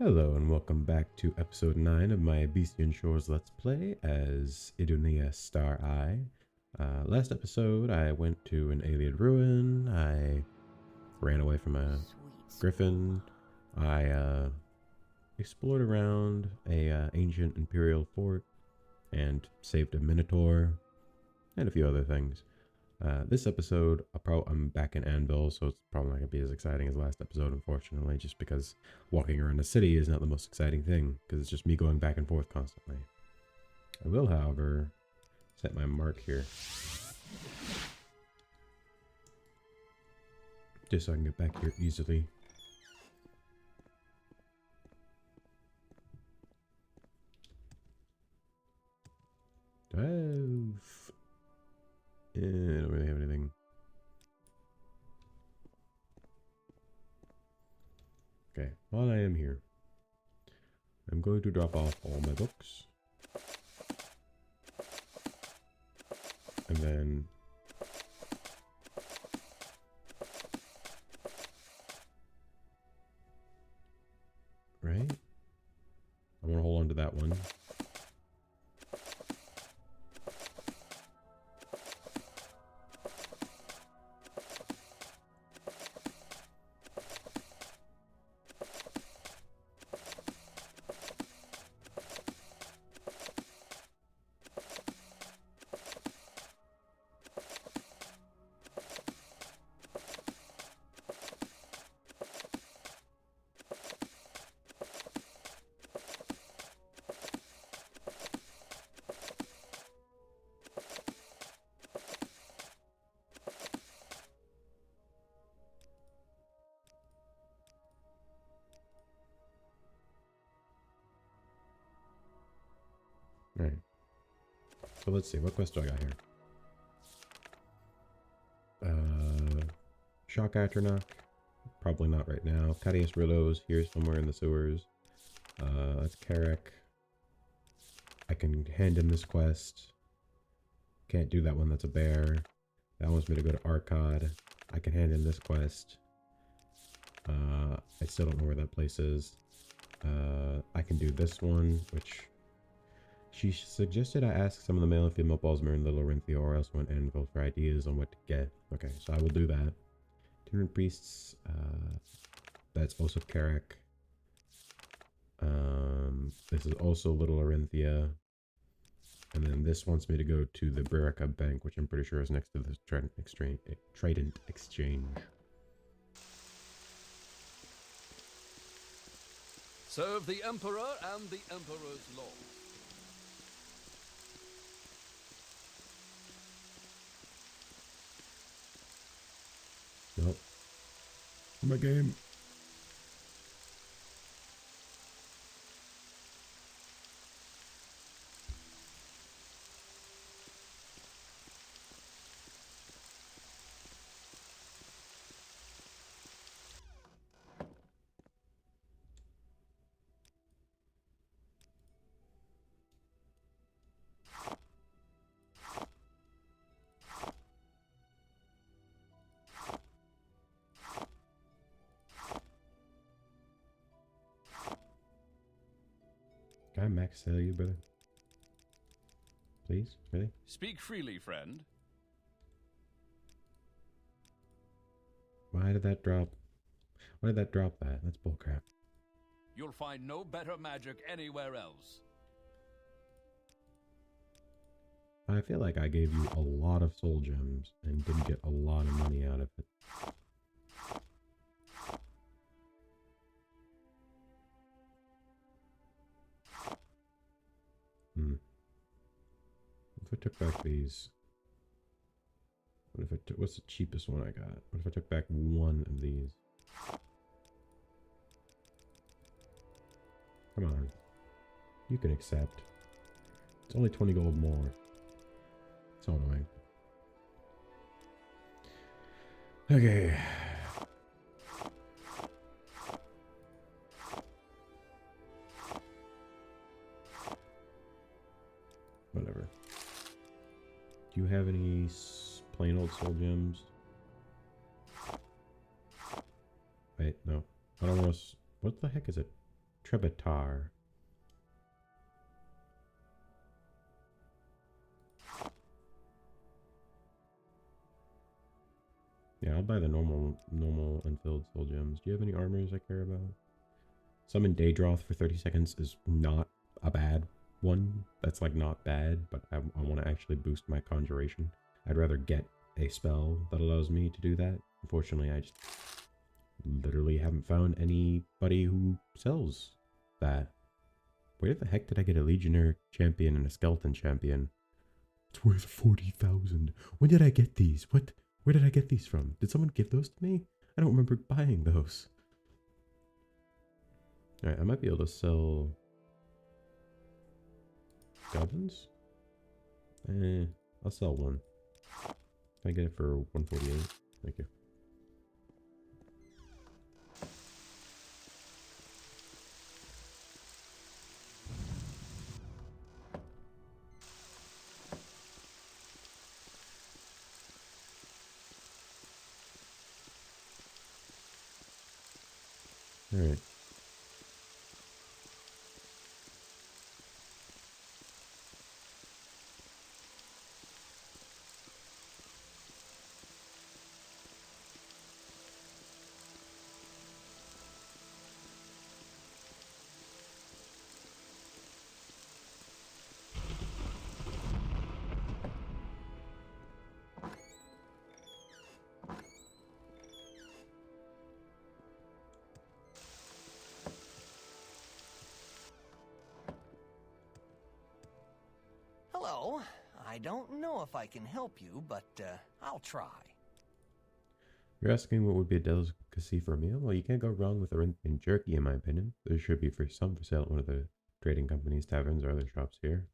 Hello and welcome back to episode 9 of my Abecean Shores Let's Play as Idonea Star-Eye. Last episode I went to an Ayleid ruin, I ran away from a griffin, I explored around a ancient Imperial fort and saved a minotaur and a few other things. This episode, I'm back in Anvil, so it's probably not going to be as exciting as last episode, unfortunately, just because walking around the city is not the most exciting thing, because it's just me going back and forth constantly. I will, however, set my mark here, just so I can get back here easily. I don't really have anything. Okay, while I am here, I'm going to drop off all my books. And then right? I want to hold on to that one. Alright. So let's see, what quest do I got here? Shock Atronach. Probably not right now. Cadius Rillo's here somewhere in the sewers. That's Carrick. I can hand in this quest. Can't do that one, that's a bear. That wants me to go to Arcad. I can hand in this quest. I still don't know where that place is. I can do this one, which she suggested I ask some of the male and female Bosmer in Little Orinthia or else went Anvil for ideas on what to get. Okay, so I will do that. Different priests, that's also Carrick. This is also Little Orinthia. And then this wants me to go to the Brerica Bank, which I'm pretty sure is next to the Trident Exchange. Serve the Emperor and the Emperor's laws. Nope. My game. Can I max sell you, brother? Please? Really? Speak freely, friend. Why did that drop? Why did that drop that? That's bullcrap. You'll find no better magic anywhere else. I feel like I gave you a lot of soul gems and didn't get a lot of money out of it. If I took back these, what if I took, what's the cheapest one I got? What if I took back one of these? Come on. You can accept. It's only 20 gold more. So annoying. Okay. Whatever. Do you have any plain old soul gems? Wait, no. I don't want to... What the heck is it? Trebitar. Yeah, I'll buy the normal unfilled soul gems. Do you have any armors I care about? Summon Daedroth for 30 seconds is not a bad one. That's like not bad, but I want to actually boost my conjuration. I'd rather get a spell that allows me to do that. Unfortunately, I just literally haven't found anybody who sells that. Where the heck did I get a Legionnaire champion and a Skeleton champion? It's worth 40,000. When did I get these? What? Where did I get these from? Did someone give those to me? I don't remember buying those. Alright, I might be able to sell goblins. I'll sell one. Can I get it for 148? Thank you. Alright. Hello. I don't know if I can help you, but I'll try. You're asking what would be a delicacy for a meal? Well, you can't go wrong with Corinthian jerky, in my opinion. There should be some for sale at one of the trading companies, taverns, or other shops here.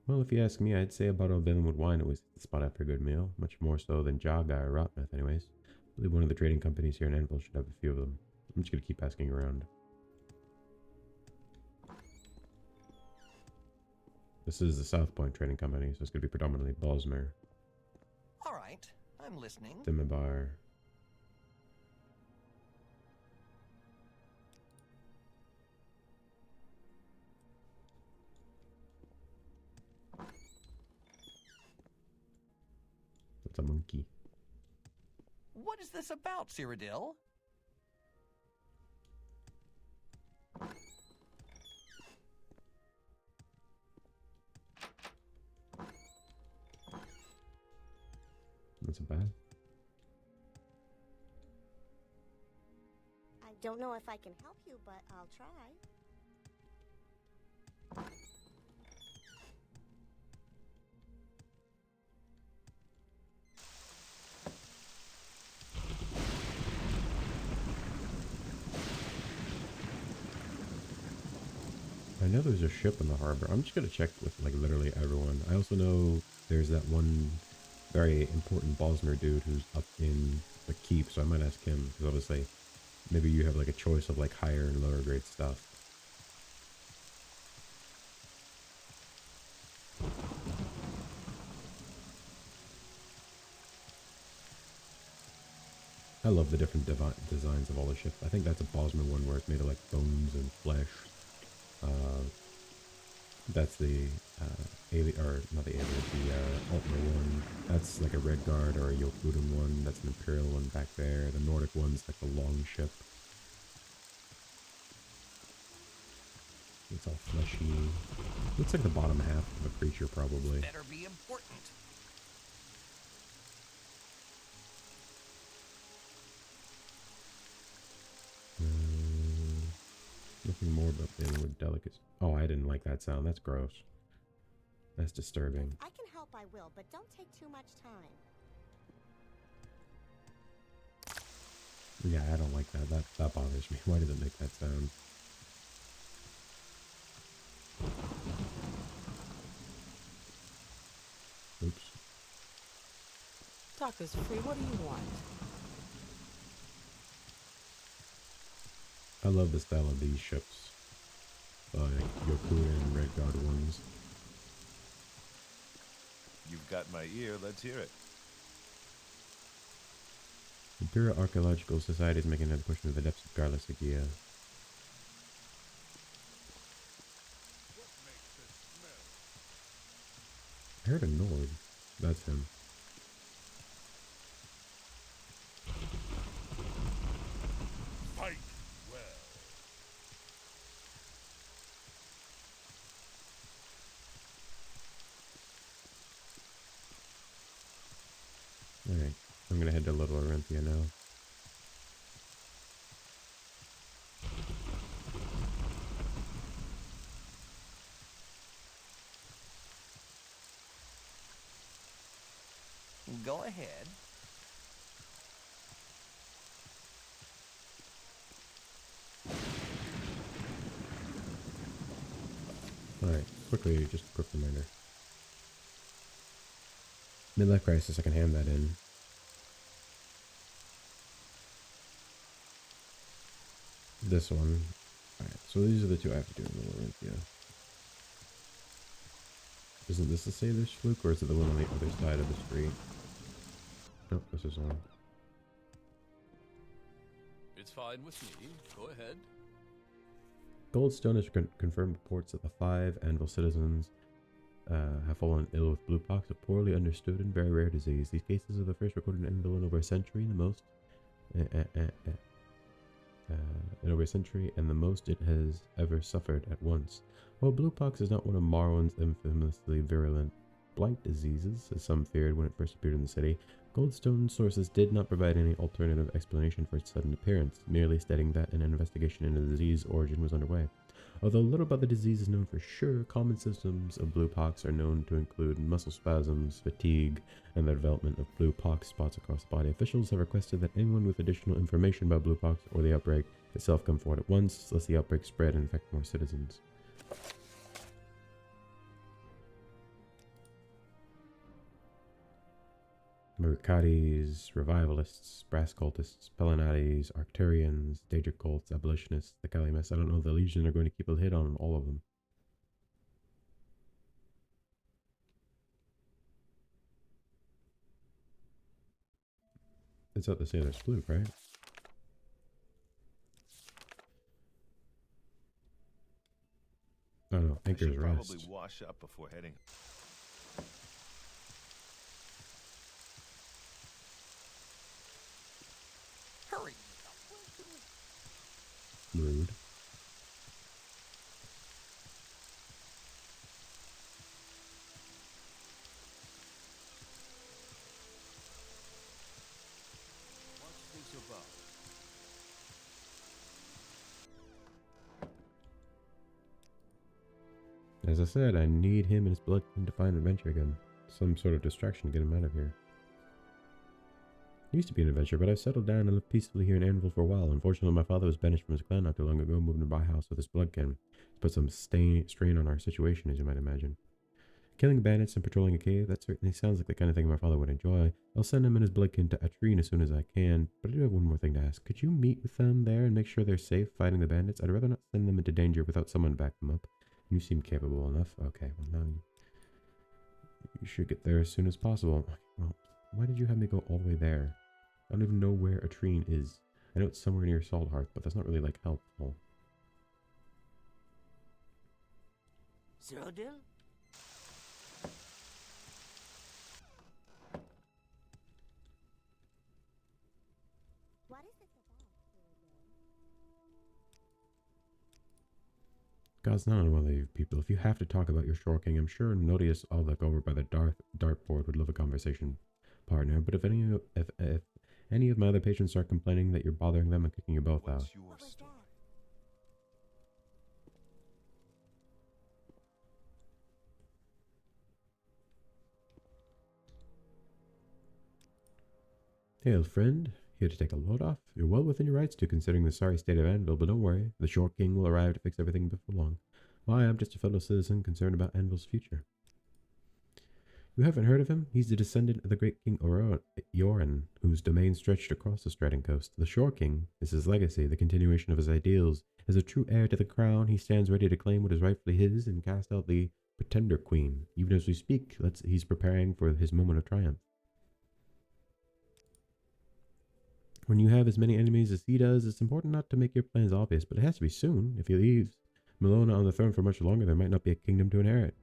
Well, if you ask me, I'd say a bottle of Vinwood wine always hits the spot after a good meal. Much more so than Jaga or Rotmouth, anyways. I believe one of the trading companies here in Anvil should have a few of them. I'm just going to keep asking around. This is the South Point Trading Company, so it's going to be predominantly Bosmer. All right, I'm listening. Dimibar. That's a monkey. What is this about, Cyrodiil? That's a bad. I don't know if I can help you, but I'll try. I know there's a ship in the harbor. I'm just going to check with like literally everyone. I also know there's that one very important Bosmer dude who's up in the keep, so I might ask him, because obviously maybe you have like a choice of like higher and lower grade stuff. I love the different designs of all the ships. I think that's a Bosmer one where it's made of like bones and flesh. That's the Ayleid, or not the Ayleid, the Altmer one. That's like a Red Guard or a Yokuden one. That's an Imperial one back there. The Nordic one's like the long ship. It's all fleshy. Looks like the bottom half of a creature, probably. Better be important. Nothing more about the inward delicacy. Oh, I didn't like that sound. That's gross. That's disturbing. If I can help, I will, but don't take too much time. Yeah, I don't like that. That bothers me. Why does it make that sound? Oops. Talk is free. What do you want? I love the style of these ships. Like Yokuden and Red Guard ones. You've got my ear, let's hear it. Imperial Archaeological Society is making another push into the depths of Garlisagia. I heard a Nord. That's him. Fight well. Alright, I'm gonna head to Little Orinthia now. Go ahead. Alright, quickly, just a quick reminder. Midlife Crisis, I can hand that in. This one. Alright, so these are the two I have to do in Little Orinthia. Isn't this the Sailor's Fluke, or is it the one on the other side of the street? Nope, this is one. It's fine with me. Go ahead. Goldstone has confirmed reports that the 5 Anvil citizens have fallen ill with blue pox, a poorly understood and very rare disease. These cases are the first recorded in Anvil in over a century, and the most and the most it has ever suffered at once. While blue pox is not one of Morrowind's infamously virulent blight diseases, as some feared when it first appeared in the city, Goldstone sources did not provide any alternative explanation for its sudden appearance, merely stating that an investigation into the disease origin was underway. Although little about the disease is known for sure, common symptoms of blue pox are known to include muscle spasms, fatigue, and the development of blue pox spots across the body. Officials have requested that anyone with additional information about blue pox or the outbreak itself come forward at once, lest the outbreak spread and infect more citizens. Mercatis, Revivalists, Brass Cultists, Pelinatis, Arcturians, Daedric Cults, Abolitionists, the Calumet. I don't know if the Legion are going to keep a hit on all of them. It's out the Sailor's Fluke, right? Oh no, Anchor's Rest. Probably wash up before heading. Hurry. Rude. What's this about? As I said, I need him and his blood to find adventure again. Some sort of distraction to get him out of here. He used to be an adventurer, but I've settled down and lived peacefully here in Anvil for a while. Unfortunately, my father was banished from his clan not too long ago, moving to my house with his bloodkin. It's put some strain on our situation, as you might imagine. Killing bandits and patrolling a cave, that certainly sounds like the kind of thing my father would enjoy. I'll send him and his bloodkin to Atrine as soon as I can, but I do have one more thing to ask. Could you meet with them there and make sure they're safe fighting the bandits? I'd rather not send them into danger without someone to back them up. You seem capable enough. Okay, well now you should get there as soon as possible. Well, why did you have me go all the way there? I don't even know where Atrine is. I know it's somewhere near Salthearth, but that's not really, like, helpful. Cyrodiil? What is this about, Cyrodiil? God's not one of you people. If you have to talk about your Shore King, I'm sure Nodius Alec over by the dartboard would love a conversation partner. But if any of my other patrons start complaining that you're bothering them, I'm kicking you both out. What's your What was story? Hey, old friend. Here to take a load off? You're well within your rights to, considering the sorry state of Anvil, but don't worry. The Shore King will arrive to fix everything before long. Why, I'm just a fellow citizen concerned about Anvil's future. You haven't heard of him? He's the descendant of the great King Yoren, whose domain stretched across the Stratton coast. The Shore King is his legacy, the continuation of his ideals. As a true heir to the crown, he stands ready to claim what is rightfully his and cast out the Pretender Queen. Even as we speak, he's preparing for his moment of triumph. When you have as many enemies as he does, it's important not to make your plans obvious, but it has to be soon. If he leaves Milona on the throne for much longer, there might not be a kingdom to inherit.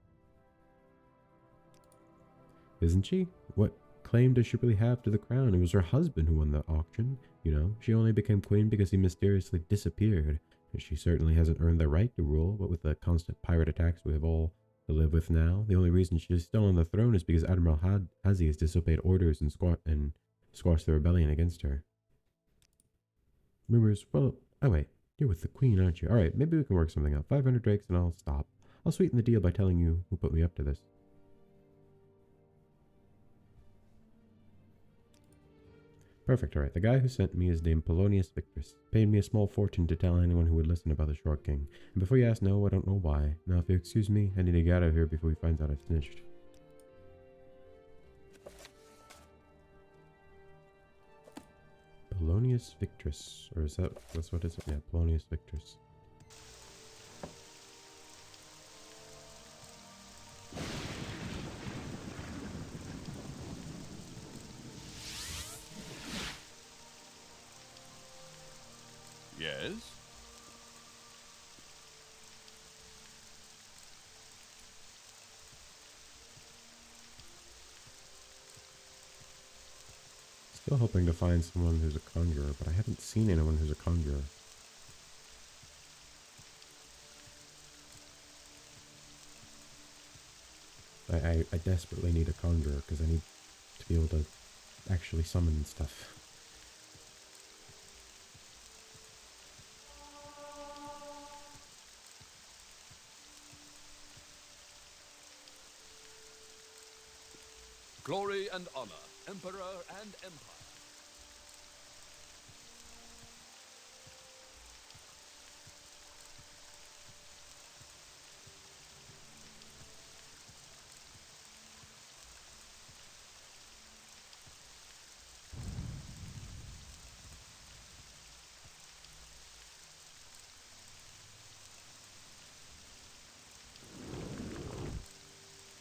Isn't she? What claim does she really have to the crown? It was her husband who won the auction, you know. She only became queen because he mysteriously disappeared. And she certainly hasn't earned the right to rule, but with the constant pirate attacks we have all to live with now, the only reason she's still on the throne is because Admiral Hazi has disobeyed orders and squashed the rebellion against her. Rumors, well, oh wait, you're with the queen, aren't you? Alright, maybe we can work something out. 500 drakes and I'll stop. I'll sweeten the deal by telling you who put me up to this. Perfect, alright. The guy who sent me is named Polonius Victress. Paid me a small fortune to tell anyone who would listen about the Short King. And before you ask, no, I don't know why. Now, if you excuse me, I need to get out of here before he finds out I've snitched. Polonius Victress. Or is that's what is it? Yeah, Polonius Victress. Yes? Still hoping to find someone who's a conjurer, but I haven't seen anyone who's a conjurer. I desperately need a conjurer because I need to be able to actually summon stuff. Glory and honor, emperor and empire.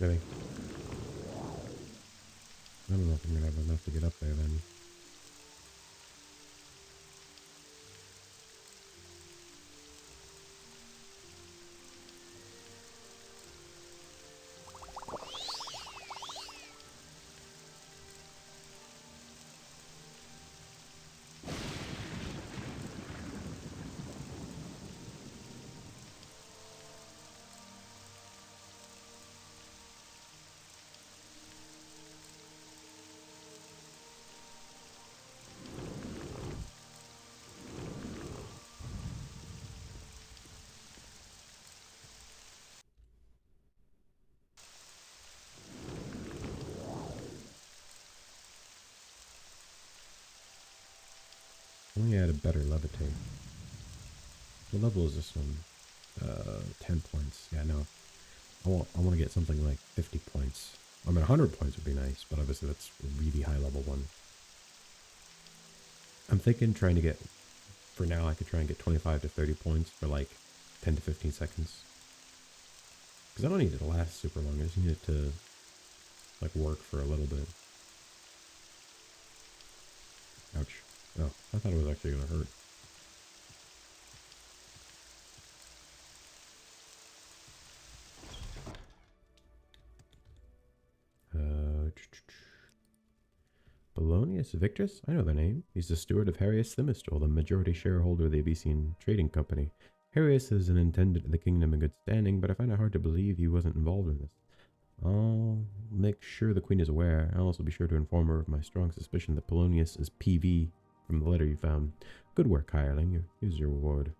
Really? I don't know if I'm gonna have enough to get up there then. Only add a better levitate. What level is this one? 10 points. Yeah, no. I want to get something like 50 points. I mean, 100 points would be nice, but obviously that's a really high level one. I'm thinking trying to get, for now, I could try and get 25 to 30 points for like 10 to 15 seconds. Because I don't need it to last super long. I just need it to like work for a little bit. Ouch. Oh, I thought it was actually going to hurt. Polonius Victress? I know the name. He's the steward of Harius Themistral, the majority shareholder of the Abecean Trading Company. Harius is an intendant of the kingdom in good standing, but I find it hard to believe he wasn't involved in this. I'll make sure the queen is aware. I'll also be sure to inform her of my strong suspicion that Polonius is PV from the letter you found. Good work, hireling. Here's your reward.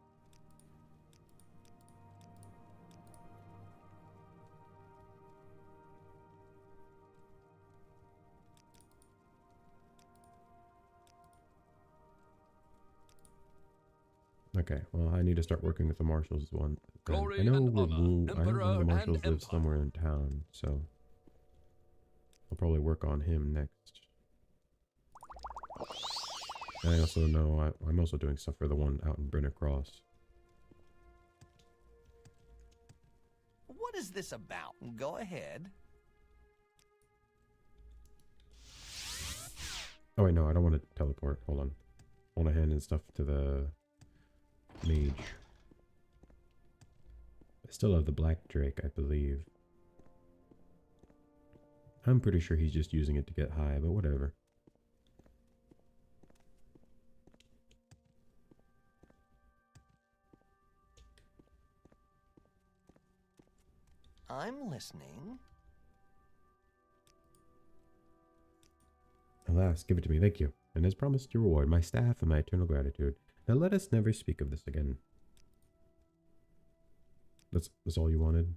Okay, well, I need to start working with the marshals one. Glory I know and honor, I know the emperor marshals and live empire. somewhere in town, so I'll probably work on him next. And I also know I'm also doing stuff for the one out in Brenner Cross. What is this about? Go ahead. Oh wait, no, I don't want to teleport. Hold on. want to hand in stuff to the mage. I still have the black drake, I believe. I'm pretty sure he's just using it to get high, but whatever. I'm listening. Alas, give it to me, thank you. And as promised, your reward, my staff and my eternal gratitude. Now let us never speak of this again. That's all you wanted?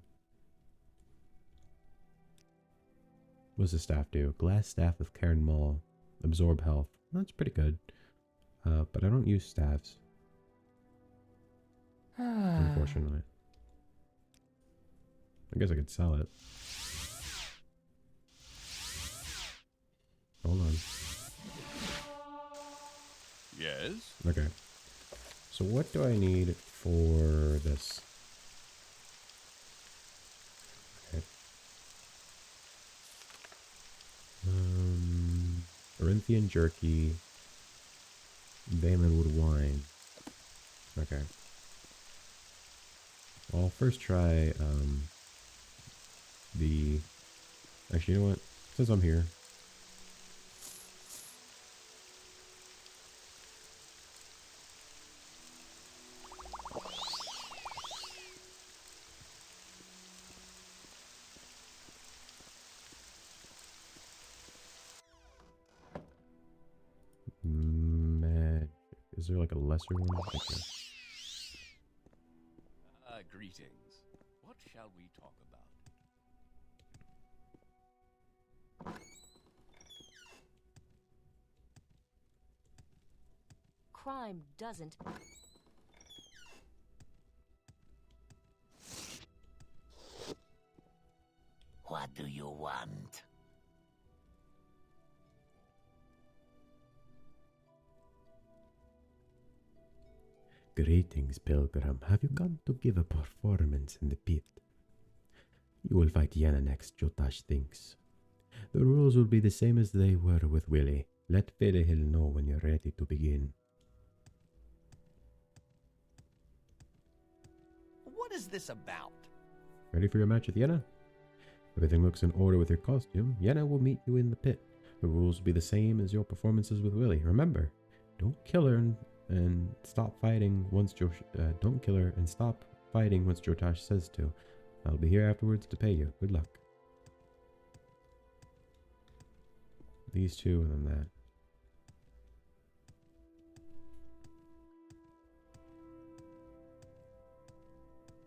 What does the staff do? Glass staff of Cairn Maul. Absorb health. That's pretty good. But I don't use staffs. Unfortunately. I guess I could sell it. Hold on. Yes? Okay. So what do I need for this? Okay. Corinthian jerky. Valenwood wine. Okay. Well, I'll first try, actually, you know what? Since I'm here. Magic. Is there like a lesser one? Okay. Greetings. What shall we talk about? Crime doesn't... What do you want? Greetings, pilgrim. Have you come to give a performance in the pit? You will fight Yenna next, Jotash thinks. The rules will be the same as they were with Willie. Let Felehill know when you're ready to begin. What is this about? Ready for your match with Yenna? Everything looks in order with your costume. Yenna will meet you in the pit. The rules will be the same as your performances with Willie. Remember, don't kill her and stop fighting once don't kill her and stop fighting once Jotash says to. I'll be here afterwards to pay you. Good luck. These two and then that.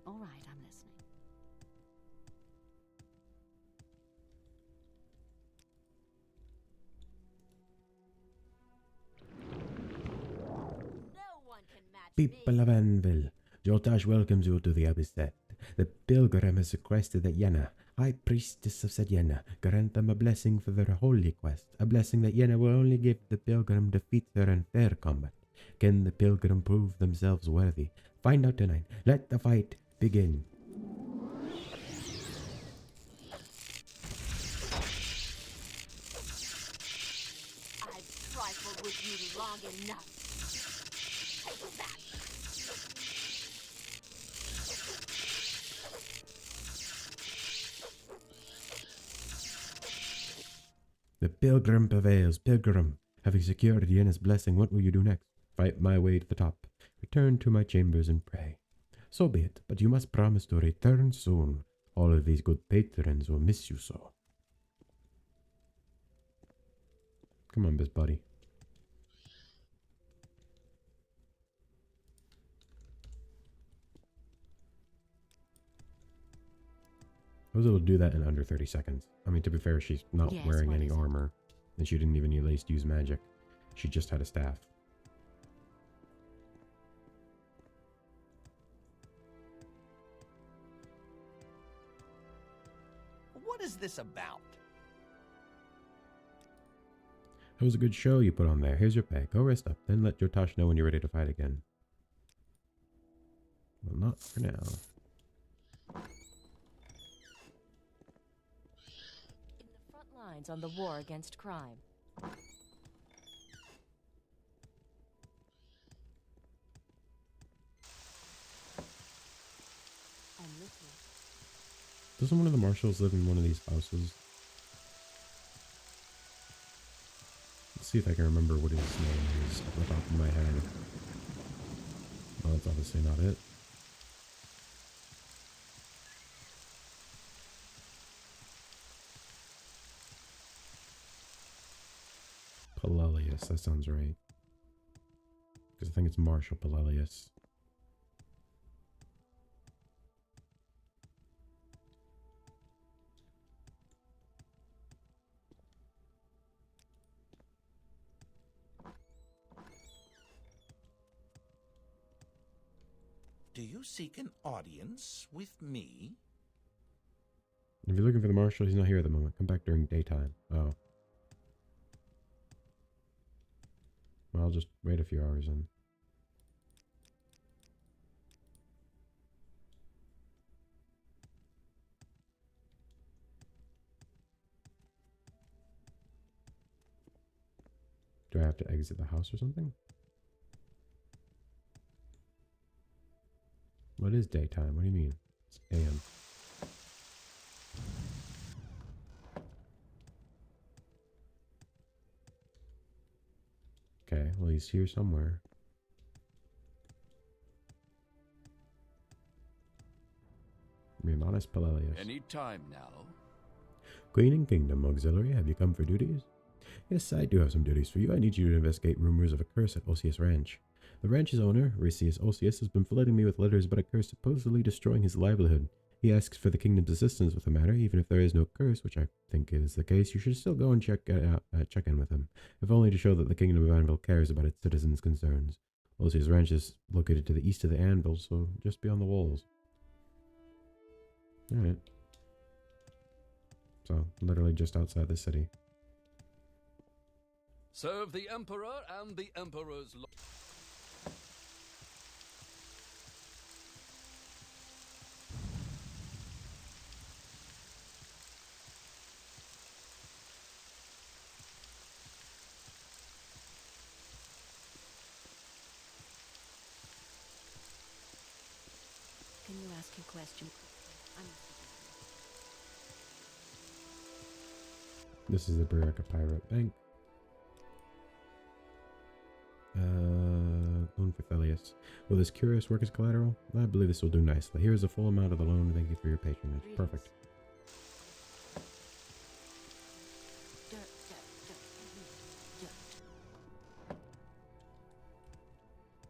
All right, I'm listening. No one can match People me. of Anvil, Jotash welcomes you to the Abecean. The pilgrim has requested that Yenna, High Priestess of said Yenna, grant them a blessing for their holy quest, a blessing that Yenna will only give the pilgrim defeat her in fair combat. Can the pilgrim prove themselves worthy? Find out tonight. Let the fight begin. I've trifled with you long enough. Take that. The pilgrim prevails. Pilgrim, having secured Yenna's blessing, what will you do next? Fight my way to the top. Return to my chambers and pray. So be it, but you must promise to return soon. All of these good patrons will miss you so. Come on, best buddy. I was able to do that in under 30 seconds. I mean, to be fair, she's not Yes, wearing what any is it? armor. And she didn't even at least use magic. She just had a staff. What is this about? That was a good show you put on there. Here's your pay. Go rest up. Then let Jotash know when you're ready to fight again. Well, not for now. In the front lines on the war against crime. Doesn't one of the marshals live in one of these houses? Let's see if I can remember what his name is off the top of my head. Well, that's obviously not it. Pelelius, that sounds right. Because I think it's Marshal Pelelius. Do you seek an audience with me? If you're looking for the marshal, he's not here at the moment. Come back during daytime. Oh. Well, I'll just wait a few hours then. Do I have to exit the house or something? What is daytime? What do you mean? It's AM. Okay, well he's here somewhere. Remanus Pelelius. Any time now. Queen and Kingdom Auxiliary, have you come for duties? Yes, I do have some duties for you. I need you to investigate rumors of a curse at Osius Ranch. The ranch's owner, Ricius Osius, has been flooding me with letters about a curse supposedly destroying his livelihood. He asks for the kingdom's assistance with the matter. Even if there is no curse, which I think is the case, you should still go and check in with him, if only to show that the kingdom of Anvil cares about its citizens' concerns. Osius Ranch is located to the east of the Anvil, so just beyond the walls. Alright. So, literally just outside the city. Serve the Emperor and the Emperor's law. Can you ask your question? This is the Buraka Pirate Bank. Loan for Thelius. Will this curious work as collateral? I believe this will do nicely. Here is the full amount of the loan. Thank you for your patronage. Perfect.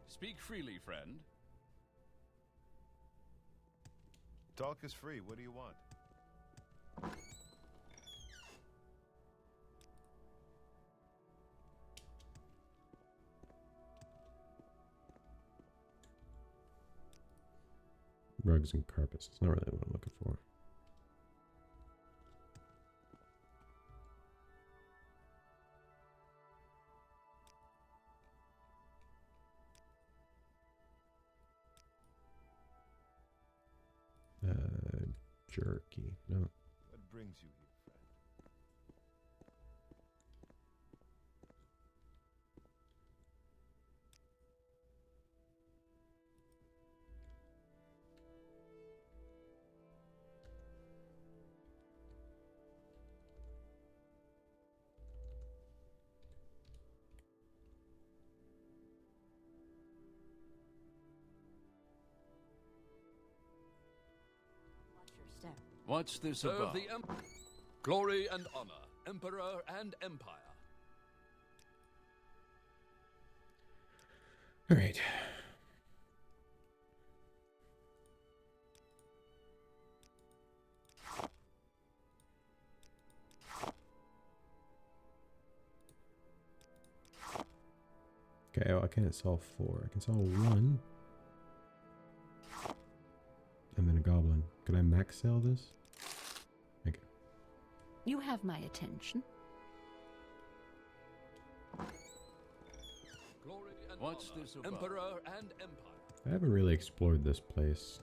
Speak freely, friend. Talk is free. What do you want? Rugs and carpets. It's not really what I'm looking for. Jerky. No. What brings you here, friend? What's this about? Serve the glory and honor, Emperor and Empire. All right. Okay, well, I can't sell 4. I can sell 1. And then a goblin. Could I max sell this? Okay. You have my attention. Glory and What's honor, this about? Emperor and Empire. I haven't really explored this place.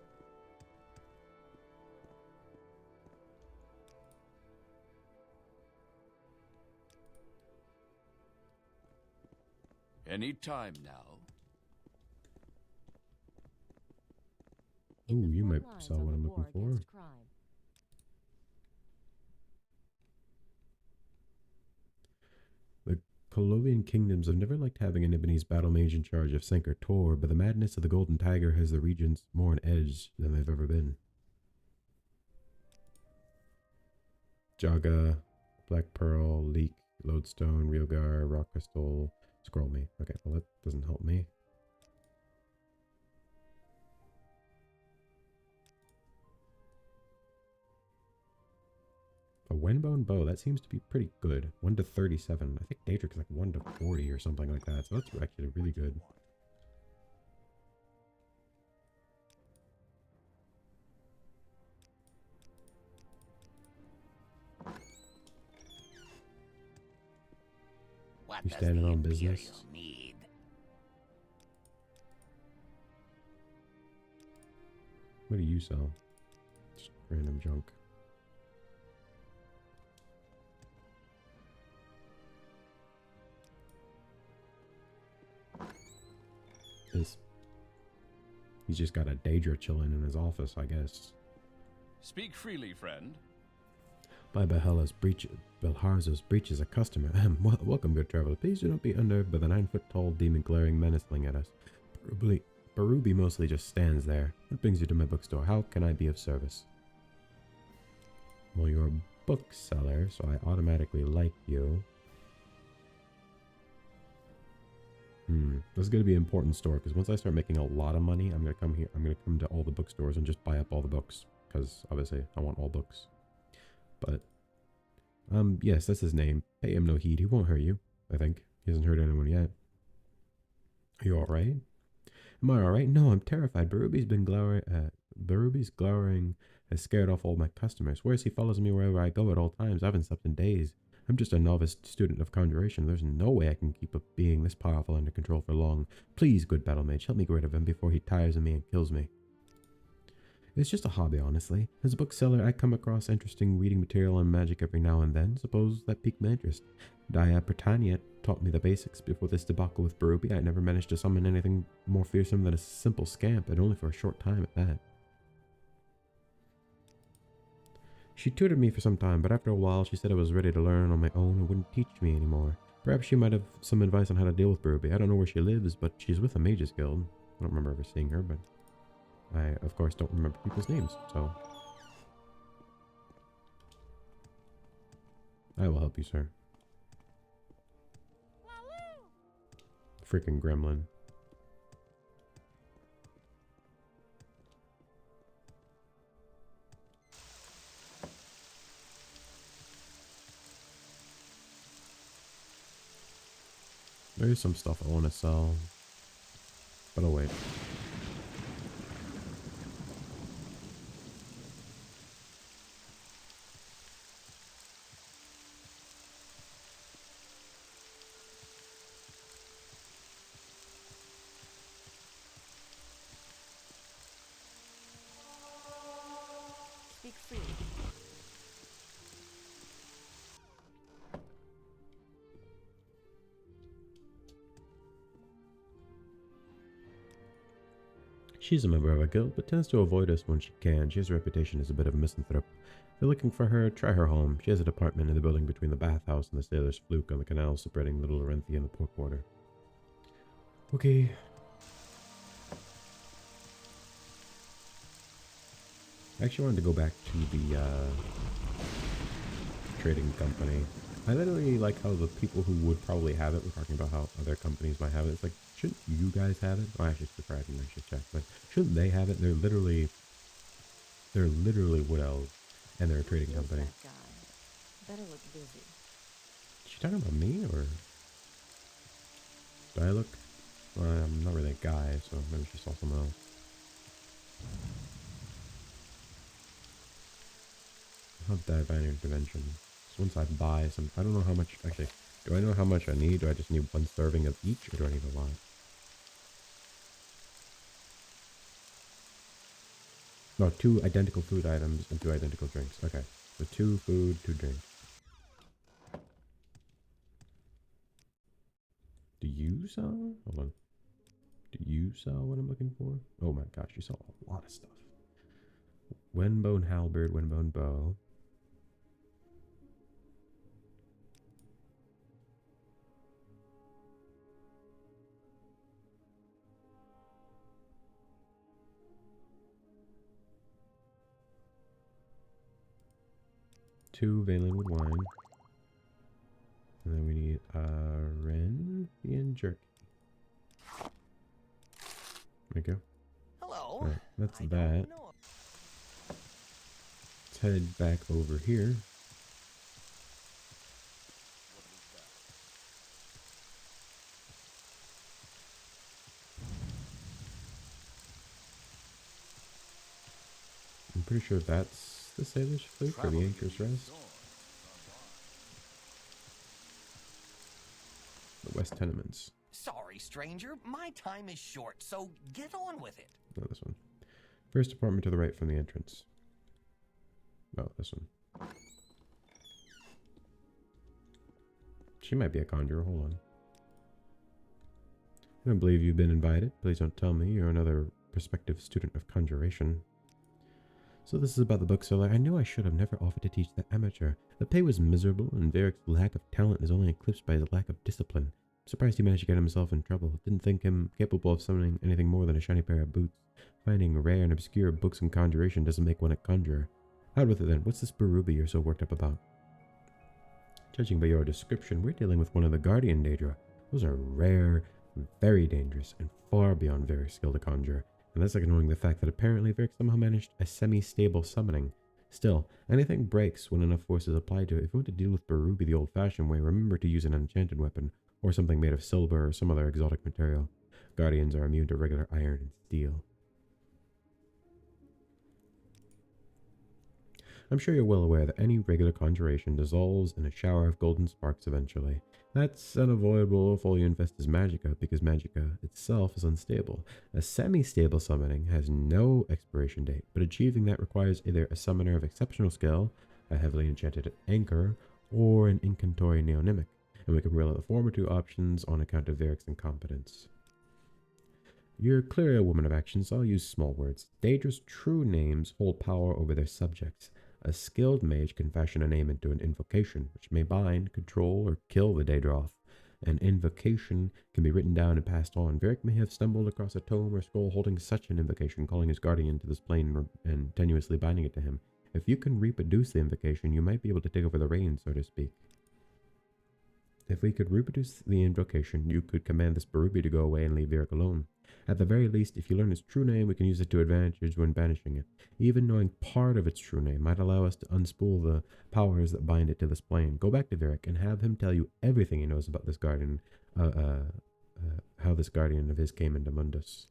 Any time now. Ooh, you might sell what I'm looking for. Colovian kingdoms have never liked having an Ibonese battle mage in charge of Sank or Tor, but the madness of the Golden Tiger has the regions more on edge than they've ever been. Jaga, Black Pearl, Leek, Lodestone, Realgar, Rock Crystal, Scroll Me. Okay, well that doesn't help me. A Wenbone Bow, that seems to be pretty good. 1 to 37. I think Daedric is like 1 to 40 or something like that, so that's actually really good. What You does standing the on Imperial business? need? What do you sell? Just random junk. He's just got a Daedra chilling in his office, I guess. Speak freely, friend. By Belharza's breach is a customer. Welcome, good traveler. Please do not be unnerved by the 9-foot-tall demon glaring menacingly at us. Barubi mostly just stands there. What brings you to my bookstore? How can I be of service? Well, you're a bookseller, so I automatically like you. This is going to be an important store, because once I start making a lot of money, I'm going to come here. I'm going to come to all the bookstores and just buy up all the books, because obviously I want all books. But, yes, that's his name. Pay him no heed. He won't hurt you, I think. He hasn't hurt anyone yet. Are you alright? Am I alright? No, I'm terrified. Barubi's glowering has scared off all my customers. Worse, he follows me wherever I go at all times. I haven't slept in days. I'm just a novice student of conjuration. There's no way I can keep a being this powerful under control for long. Please, good battle mage, help me get rid of him before he tires of me and kills me. It's just a hobby, honestly. As a bookseller, I come across interesting reading material on magic every now and then. Suppose that piqued my interest. Britannia taught me the basics. Before this debacle with Barubi, I never managed to summon anything more fearsome than a simple scamp, and only for a short time at that. She tutored me for some time, but after a while she said I was ready to learn on my own and wouldn't teach me anymore. Perhaps she might have some advice on how to deal with Barubi. I don't know where she lives, but she's with the Mages Guild. I don't remember ever seeing her, but I, of course, don't remember people's names, so I will help you, sir. Freaking gremlin. There's some stuff I want to sell, but I'll wait. Speak freely. She's a member of a guild, but tends to avoid us when she can. She has a reputation as a bit of a misanthrope. If you're looking for her, try her home. She has an apartment in the building between the bathhouse and the sailor's fluke on the canal separating Little Larenthia and the port quarter. Okay. I actually wanted to go back to the trading company. I literally like how the people who would probably have it were talking about how other companies might have it. It's like, shouldn't you guys have it? Oh, actually, it's I should check. But shouldn't they have it? They're literally wood elves, and they're a trading Who's company. that guy? Better look busy. Is she talking about me, or do I look? Well, I'm not really a guy, so maybe she saw someone else. I'll have divine intervention. So once I buy some, I don't know how much, actually, do I know how much I need? Do I just need 1 serving of each, or do I need a lot? No, 2 identical food items and 2 identical drinks. Okay, so 2 food, 2 drinks. Do you sell? Hold on. Do you sell what I'm looking for? Oh my gosh, you sell a lot of stuff. Wenbone halberd, wenbone bow. 2 Valen with wine. And then we need Ren and jerky. There we go. Hello. Alright, that's I that. don't know. Let's head back over here. I'm pretty sure that's the Sailor's Fleet for the Anchor's Rest. The West Tenements. Sorry, stranger. My time is short, so get on with it. No, this one. First apartment to the right from the entrance. Oh, this one. She might be a conjurer. Hold on. I don't believe you've been invited. Please don't tell me you're another prospective student of conjuration. So this is about the bookseller. I knew I should have never offered to teach the amateur. The pay was miserable, and Varric's lack of talent is only eclipsed by his lack of discipline. I'm surprised he managed to get himself in trouble. Didn't think him capable of summoning anything more than a shiny pair of boots. Finding rare and obscure books in conjuration doesn't make one a conjurer. Out with it then. What's this Barubi you're so worked up about? Judging by your description, we're dealing with one of the Guardian Daedra. Those are rare, very dangerous, and far beyond Varric's skill to conjure. And that's ignoring the fact that apparently Varric somehow managed a semi-stable summoning. Still, anything breaks when enough force is applied to it. If you want to deal with Barubi the old-fashioned way, remember to use an enchanted weapon, or something made of silver or some other exotic material. Guardians are immune to regular iron and steel. I'm sure you're well aware that any regular conjuration dissolves in a shower of golden sparks eventually. That's unavoidable if all you invest is magicka, because magicka itself is unstable. A semi-stable summoning has no expiration date, but achieving that requires either a summoner of exceptional skill, a heavily enchanted anchor, or an incantory neonymic, and we can rule out the former two options on account of Varric's incompetence. You're clearly a woman of action, so I'll use small words. Daedra's true names hold power over their subjects. A skilled mage can fashion a name into an invocation, which may bind, control, or kill the Daedra off. An invocation can be written down and passed on. Varric may have stumbled across a tome or scroll holding such an invocation, calling his guardian to this plane and tenuously binding it to him. If you can reproduce the invocation, you might be able to take over the reins, so to speak. If we could reproduce the invocation, you could command this Barubi to go away and leave Varric alone. At the very least, if you learn its true name, we can use it to advantage when banishing it. Even knowing part of its true name might allow us to unspool the powers that bind it to this plane. Go back to Varric and have him tell you everything he knows about this guardian, how this guardian of his came into Mundus.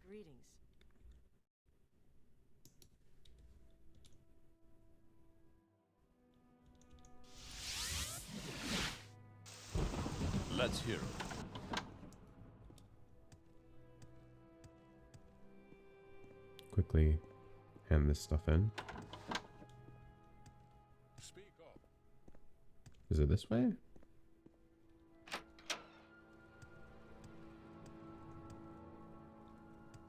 Greetings. Let's hear it. Quickly hand this stuff in. Speak up. Is it this way?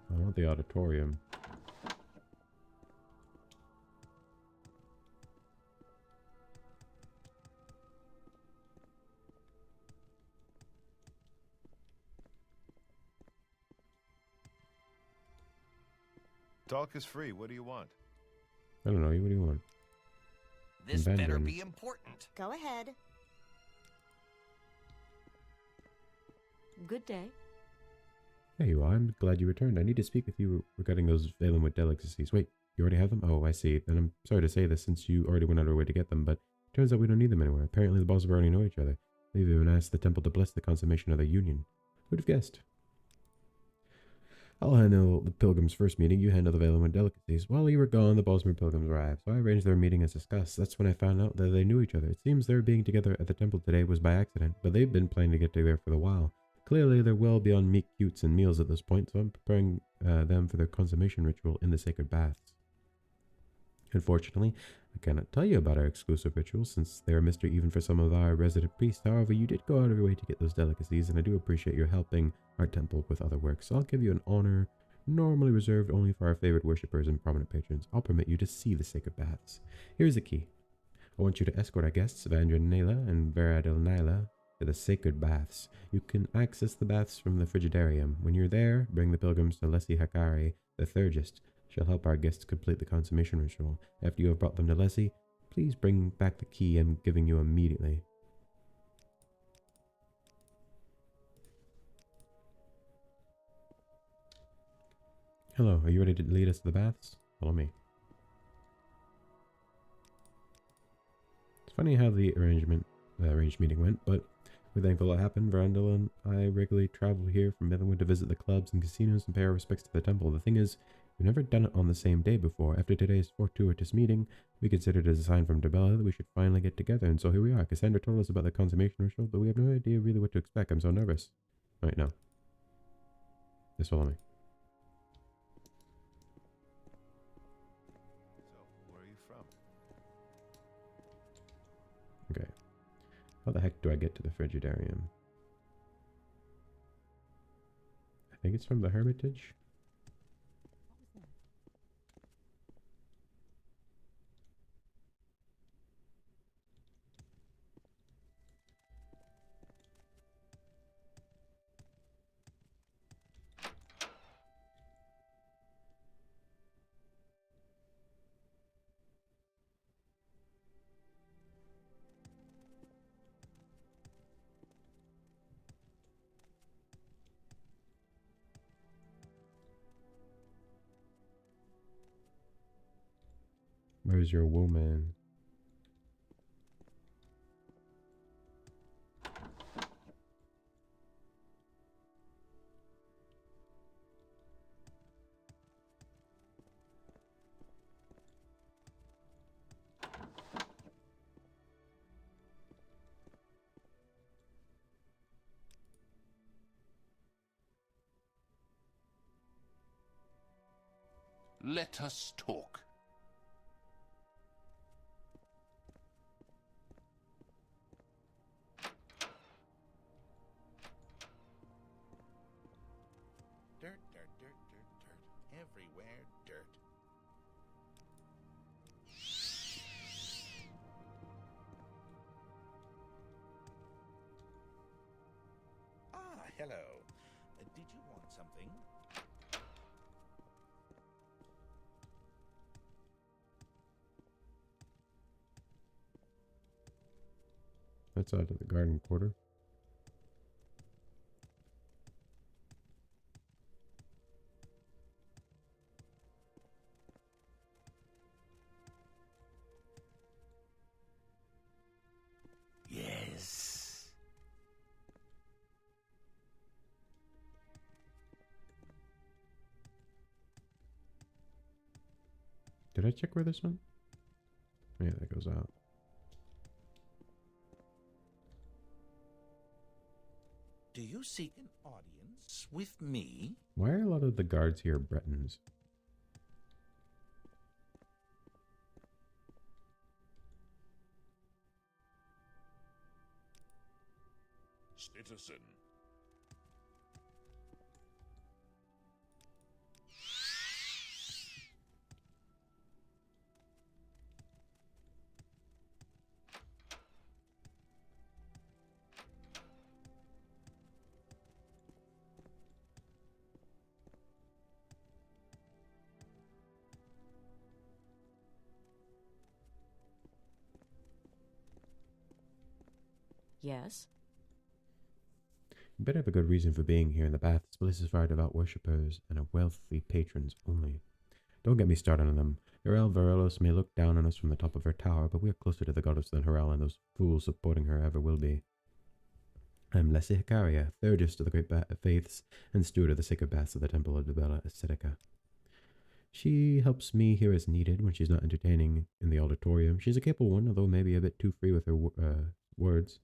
I want the auditorium. Talk is free. What do you want? I don't know. What do you want? This better Abandoned. be important. Go ahead. Good day. There you are. I'm glad you returned. I need to speak with you regarding those Valenwood delicacies. Wait, you already have them? Oh, I see. Then I'm sorry to say this since you already went out of your way to get them, but it turns out we don't need them anywhere. Apparently the bosses already know each other. They've even asked the temple to bless the consummation of their union. Who'd have guessed? I'll handle the pilgrims' first meeting. You handle the Valenwood delicacies. While you were gone, the Bosmer pilgrims arrived, so I arranged their meeting as discussed. That's when I found out that they knew each other. It seems their being together at the temple today was by accident, but they've been planning to get together for a while. Clearly, they're well beyond meat cutes and meals at this point, so I'm preparing them for their consummation ritual in the sacred baths. Unfortunately, I cannot tell you about our exclusive rituals, since they are a mystery even for some of our resident priests. However, you did go out of your way to get those delicacies, and I do appreciate your helping our temple with other work, so I'll give you an honor normally reserved only for our favored worshippers and prominent patrons. I'll permit you to see the sacred baths. Here's the key. I want you to escort our guests, Vandra Nayla and Vera del Nyla, to the sacred baths. You can access the baths from the Frigidarium. When you're there, bring the pilgrims to Lessie Hakari, the Theurgist. She'll help our guests complete the consummation ritual. After you have brought them to Lessie, please bring back the key I'm giving you immediately. Hello, are you ready to lead us to the baths? Follow me. It's funny how the arranged meeting went, but we're thankful it happened. Verandil and I regularly travel here from Mitherwood to visit the clubs and casinos and pay our respects to the temple. The thing is, we've never done it on the same day before. After today's fortuitous meeting, we considered it as a sign from Debella that we should finally get together, and so here we are. Cassandra told us about the consummation ritual, but we have no idea really what to expect. I'm so nervous. Right now. Just follow me. So, where are you from? Okay. How the heck do I get to the Frigidarium? I think it's from the Hermitage. Where's your woman? Let us talk. Dirt, dirt, dirt, dirt, dirt. Everywhere, dirt. Ah, hello. Did you want something? That's out of the garden quarter. Yes. Did I check where this went? Yeah, that goes out. Do you seek an audience with me? Why are a lot of the guards here Bretons? Citizen. Yes? You better have a good reason for being here in the baths. This place is for our devout worshippers and our wealthy patrons only. Don't get me started on them. Irel Varelos may look down on us from the top of her tower, but we are closer to the goddess than Harel, and those fools supporting her ever will be. I am Lessie Hikaria, Theurgist of the great faiths and steward of the sacred baths of the temple of Debella Ascetica. She helps me here as needed when she's not entertaining in the auditorium. She's a capable one, although maybe a bit too free with her words.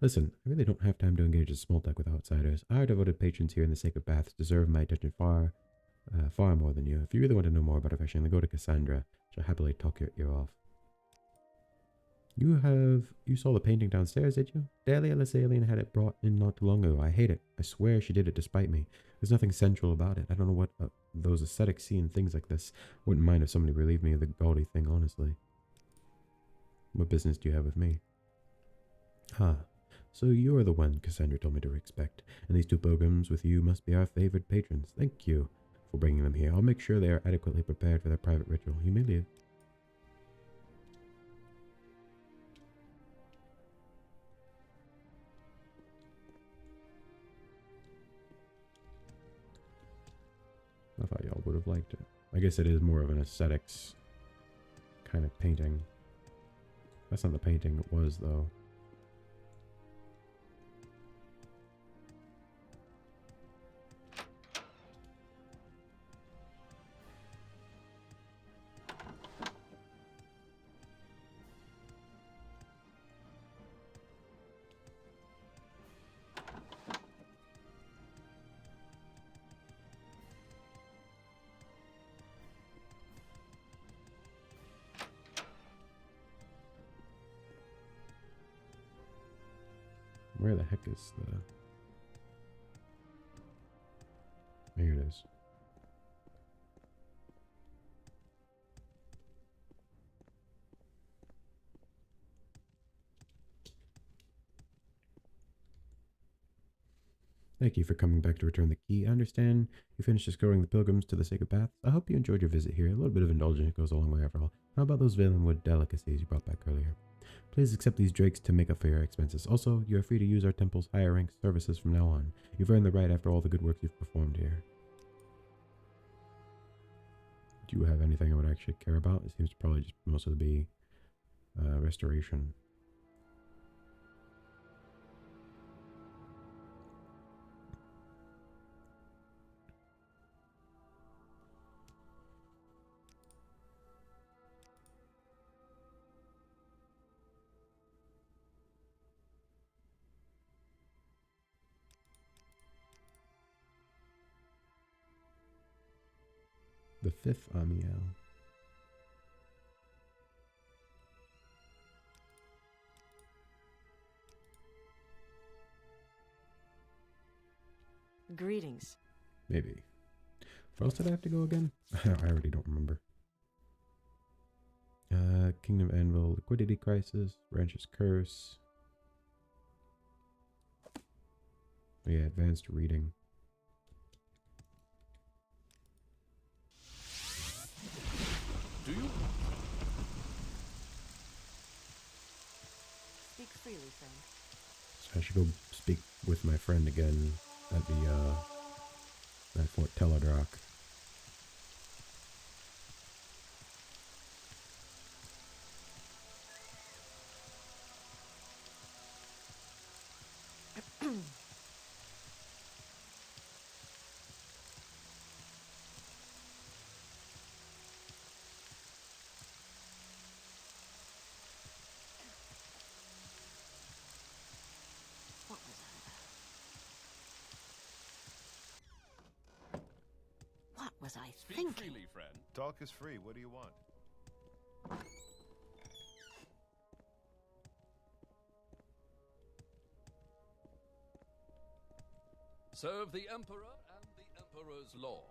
Listen, I really don't have time to engage in small talk with outsiders. Our devoted patrons here in the sacred baths deserve my attention far more than you. If you really want to know more about affection, then go to Cassandra. She'll happily talk your ear off. You saw the painting downstairs, did you? Delia Lasalian had it brought in not too long ago. I hate it. I swear she did it despite me. There's nothing sensual about it. I don't know what those ascetics see in things like this. I wouldn't mind if somebody relieved me of the gaudy thing, honestly. What business do you have with me? So you're the one Cassandra told me to expect, and these two pilgrims with you must be our favored patrons. Thank you for bringing them here. I'll make sure they are adequately prepared for their private ritual. You may leave. I thought y'all would have liked it. I guess it is more of an aesthetics kind of painting. That's not the painting it was, though. Where the heck is the... Here it is. Thank you for coming back to return the key. I understand you finished escorting the pilgrims to the sacred paths. I hope you enjoyed your visit here. A little bit of indulgence goes a long way after all. How about those Valenwood delicacies you brought back earlier? Please accept these drakes to make up for your expenses. Also, you are free to use our temple's higher ranked services from now on. You've earned the right after all the good work you've performed here. Do you have anything I would actually care about? It seems to probably just mostly be restoration. The fifth Amiel. Greetings. Maybe. Where else did I have to go again? I already don't remember. Kingdom Anvil, Liquidity Crisis, Ranch's Curse. Oh yeah, Advanced Reading. Do you? Speak freely, friend. So I should go speak with my friend again at the, at Fort Teledrock. What was I Speak thinking? freely, friend. Talk is free. What do you want? Serve the Emperor and the Emperor's law.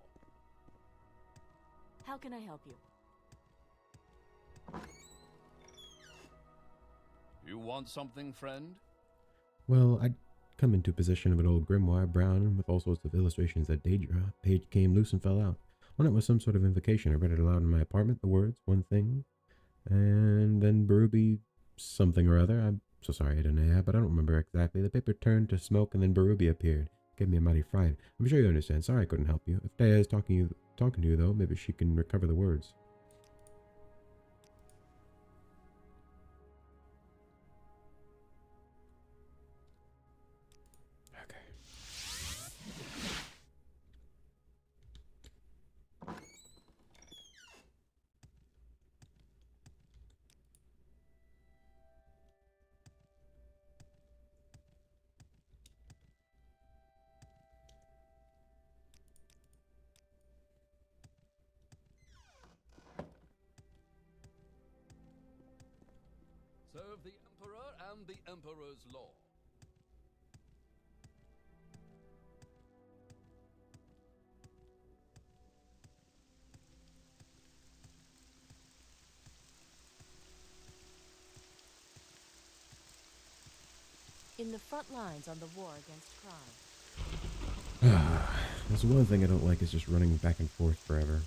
How can I help you? You want something, friend? Well, I'd come into possession of an old grimoire, brown, with all sorts of illustrations that Daedra. Page came loose and fell out. On it was some sort of invocation. I read it aloud in my apartment, the words, one thing, and then Barubi something or other. I'm so sorry, Idonea, but I don't remember exactly. The paper turned to smoke, and then Barubi appeared. Gave me a mighty fright. I'm sure you understand. Sorry I couldn't help you. If Dea is talking to you, though, maybe she can recover the words. Okay. Serve the Emperor and the Emperor's law. In the front lines on the war against crime. There's one thing I don't like is just running back and forth forever.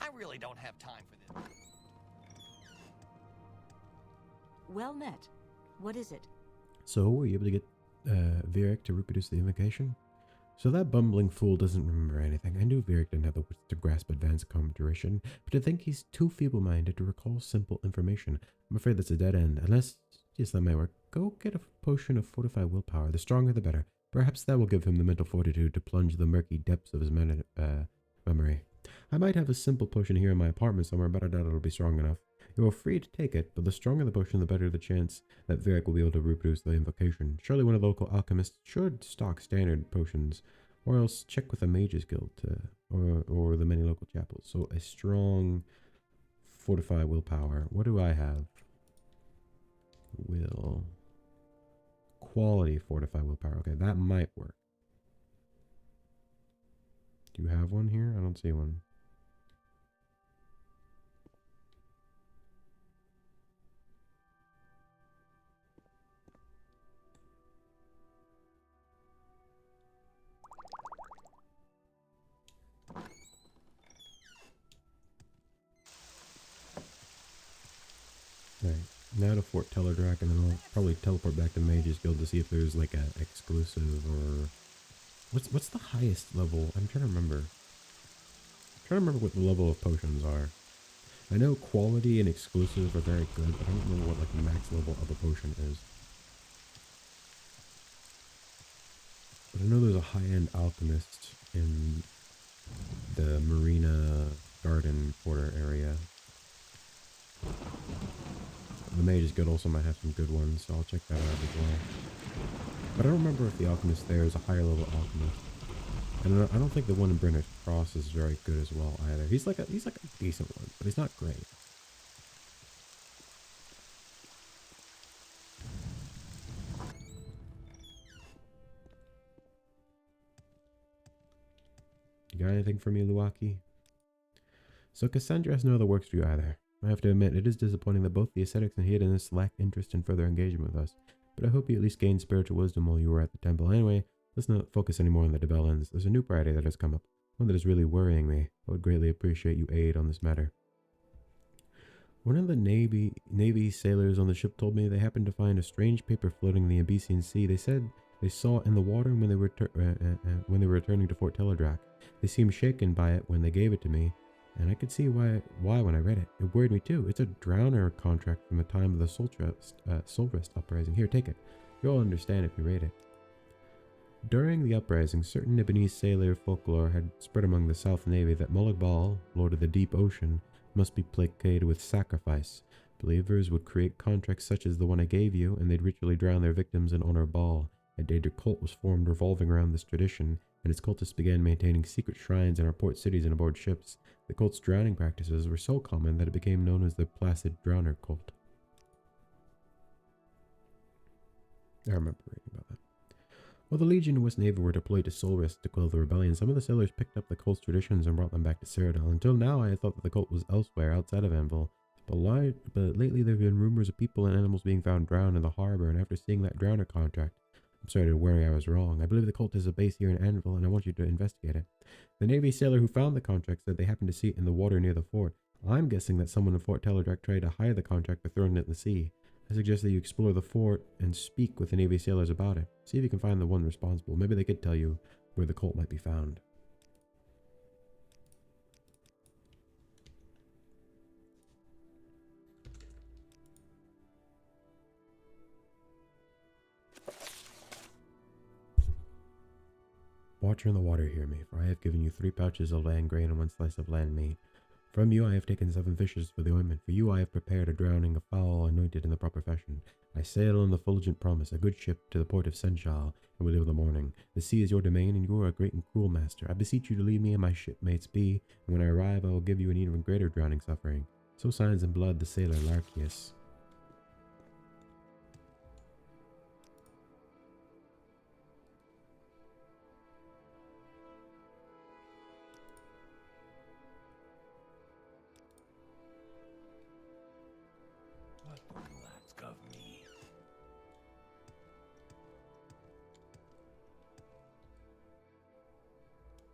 I really don't have time for this. Well met. What is it? So, were you able to get Vieric to reproduce the invocation? So that bumbling fool doesn't remember anything. I knew Vieric didn't have the wits to grasp advanced conjuration, but to think he's too feeble-minded to recall simple information. I'm afraid that's a dead end. Unless, yes, that might work. Go get a potion of fortified willpower. The stronger the better. Perhaps that will give him the mental fortitude to plunge the murky depths of his memory. I might have a simple potion here in my apartment somewhere, but I doubt it'll be strong enough. You are free to take it, but the stronger the potion, the better the chance that Vieric will be able to reproduce the invocation. Surely one of the local alchemists should stock standard potions, or else check with the Mages Guild or the many local chapels. So a strong fortified willpower. What do I have? Will. Quality fortified willpower. Okay, that might work. Do you have one here? I don't see one. Alright, now to Fort Teledrac, and then I'll probably teleport back to Mages Guild to see if there's like a exclusive or... What's the highest level? I'm trying to remember. I'm trying to remember what the level of potions are. I know quality and exclusive are very good, but I don't remember what like the max level of a potion is. But I know there's a high-end alchemist in the Marina Garden Quarter area. The Mages Guild also might have some good ones, so I'll check that out as well. But I don't remember if the alchemist there is a higher level alchemist. And I don't think the one in Brenner's Cross is very good as well either. He's like a decent one, but he's not great. You got anything for me, Luaki? So Cassandra has no other works for you either. I have to admit, it is disappointing that both the ascetics and hedonists lack interest in further engagement with us, but I hope you at least gained spiritual wisdom while you were at the temple. Anyway, let's not focus anymore on the Debellans. There's a new priority that has come up, one that is really worrying me. I would greatly appreciate you aid on this matter. One of the Navy sailors on the ship told me they happened to find a strange paper floating in the Abecean Sea. They said they saw it in the water when they were returning to Fort Teledrac. They seemed shaken by it when they gave it to me, and I could see why when I read it. It worried me too. It's a drowner contract from the time of the Solrest uprising. Here, take it. You'll understand if you read it. During the uprising, certain Nibonese sailor folklore had spread among the South Navy that Molag Bal, Lord of the Deep Ocean, must be placated with sacrifice. Believers would create contracts such as the one I gave you, and they'd ritually drown their victims in honor of Baal. A Daedric cult was formed revolving around this tradition, and its cultists began maintaining secret shrines in our port cities and aboard ships. The cult's drowning practices were so common that it became known as the Placid Drowner Cult. I remember reading about that. While the Legion and West Navy were deployed to Solrest to quell the rebellion, some of the sailors picked up the cult's traditions and brought them back to Cyrodiil. Until now, I had thought that the cult was elsewhere, outside of Anvil. But lately there have been rumors of people and animals being found drowned in the harbor, and after seeing that drowner contract, I'm starting to worry I was wrong. I believe the cult has a base here in Anvil, and I want you to investigate it. The Navy sailor who found the contract said they happened to see it in the water near the fort. I'm guessing that someone in Fort Teledrac tried to hide the contract by throwing it in the sea. I suggest that you explore the fort and speak with the Navy sailors about it. See if you can find the one responsible. Maybe they could tell you where the cult might be found. Watcher in the water, hear me, for I have given you 3 pouches of land grain and 1 slice of land meat. From you I have taken 7 fishes for the ointment. For you I have prepared a drowning of fowl anointed in the proper fashion. I sail on the fulgent promise, a good ship, to the port of Senchal, and will leave the morning. The sea is your domain, and you are a great and cruel master. I beseech you to leave me and my shipmates be, and when I arrive I will give you an even greater drowning suffering. So signs in blood the sailor Larkius. What do you ask of me?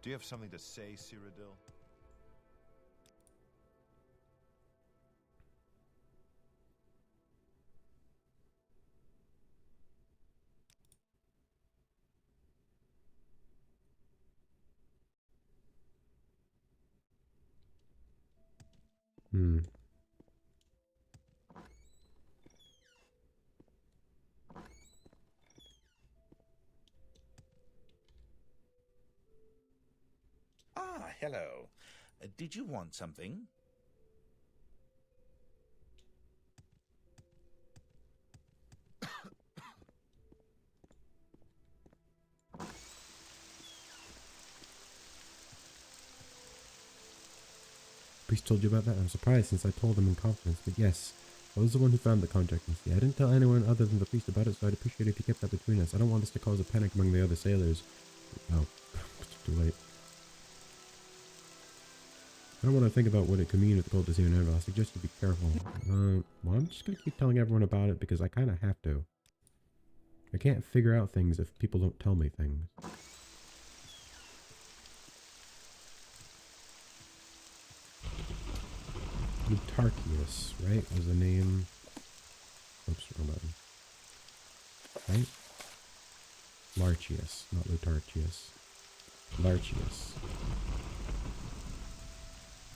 Do you have something to say, Cyrodiil? Ah, hello. Did you want something? Priest told you about that? I'm surprised since I told him in confidence, but yes, I was the one who found the contract. You see, I didn't tell anyone other than the priest about it, so I'd appreciate it if you kept that between us. I don't want this to cause a panic among the other sailors. Oh, it's too late. I don't want to think about what it could mean if the cult is here in Ever. I suggest you be careful. Well, I'm just going to keep telling everyone about it because I kind of have to. I can't figure out things if people don't tell me things. Lutarchius, right? Was the name. Oops, wrong button. Right? Larchius, not Lutarchius. Larchius.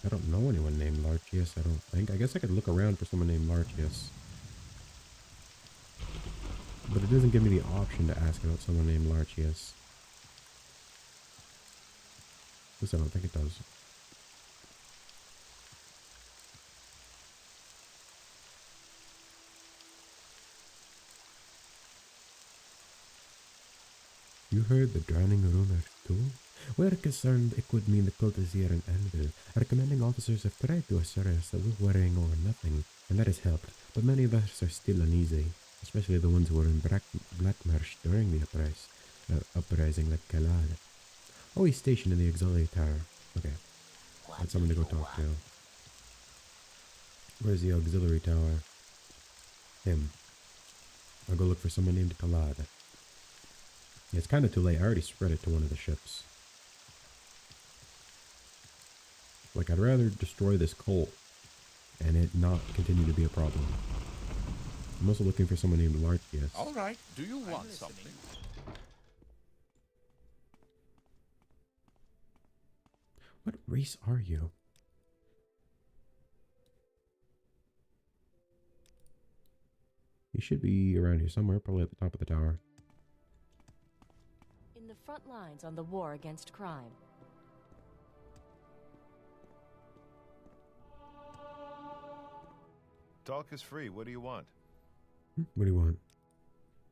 I don't know anyone named Larchius, I don't think. I guess I could look around for someone named Larchius. But it doesn't give me the option to ask about someone named Larchius. At least I don't think it does. You heard the drowning rumor too? We're concerned it could mean the cult is here in Anvil. Our commanding officers have tried to assure us that we're worrying over nothing, and that has helped, but many of us are still uneasy, especially the ones who were in Blackmarsh during the uprising like Kalad. Oh, he's stationed in the auxiliary tower. Okay, that's someone to go talk to. Where's the auxiliary tower? Him. I'll go look for someone named Kalad. Yeah, it's kind of too late. I already spread it to one of the ships. Like, I'd rather destroy this cult and it not continue to be a problem. I'm also looking for someone named Larkius. All right. Do you want something? What race are you? You should be around here somewhere, probably at the top of the tower. In the front lines on the war against crime. Talk is free. What do you want? What do you want?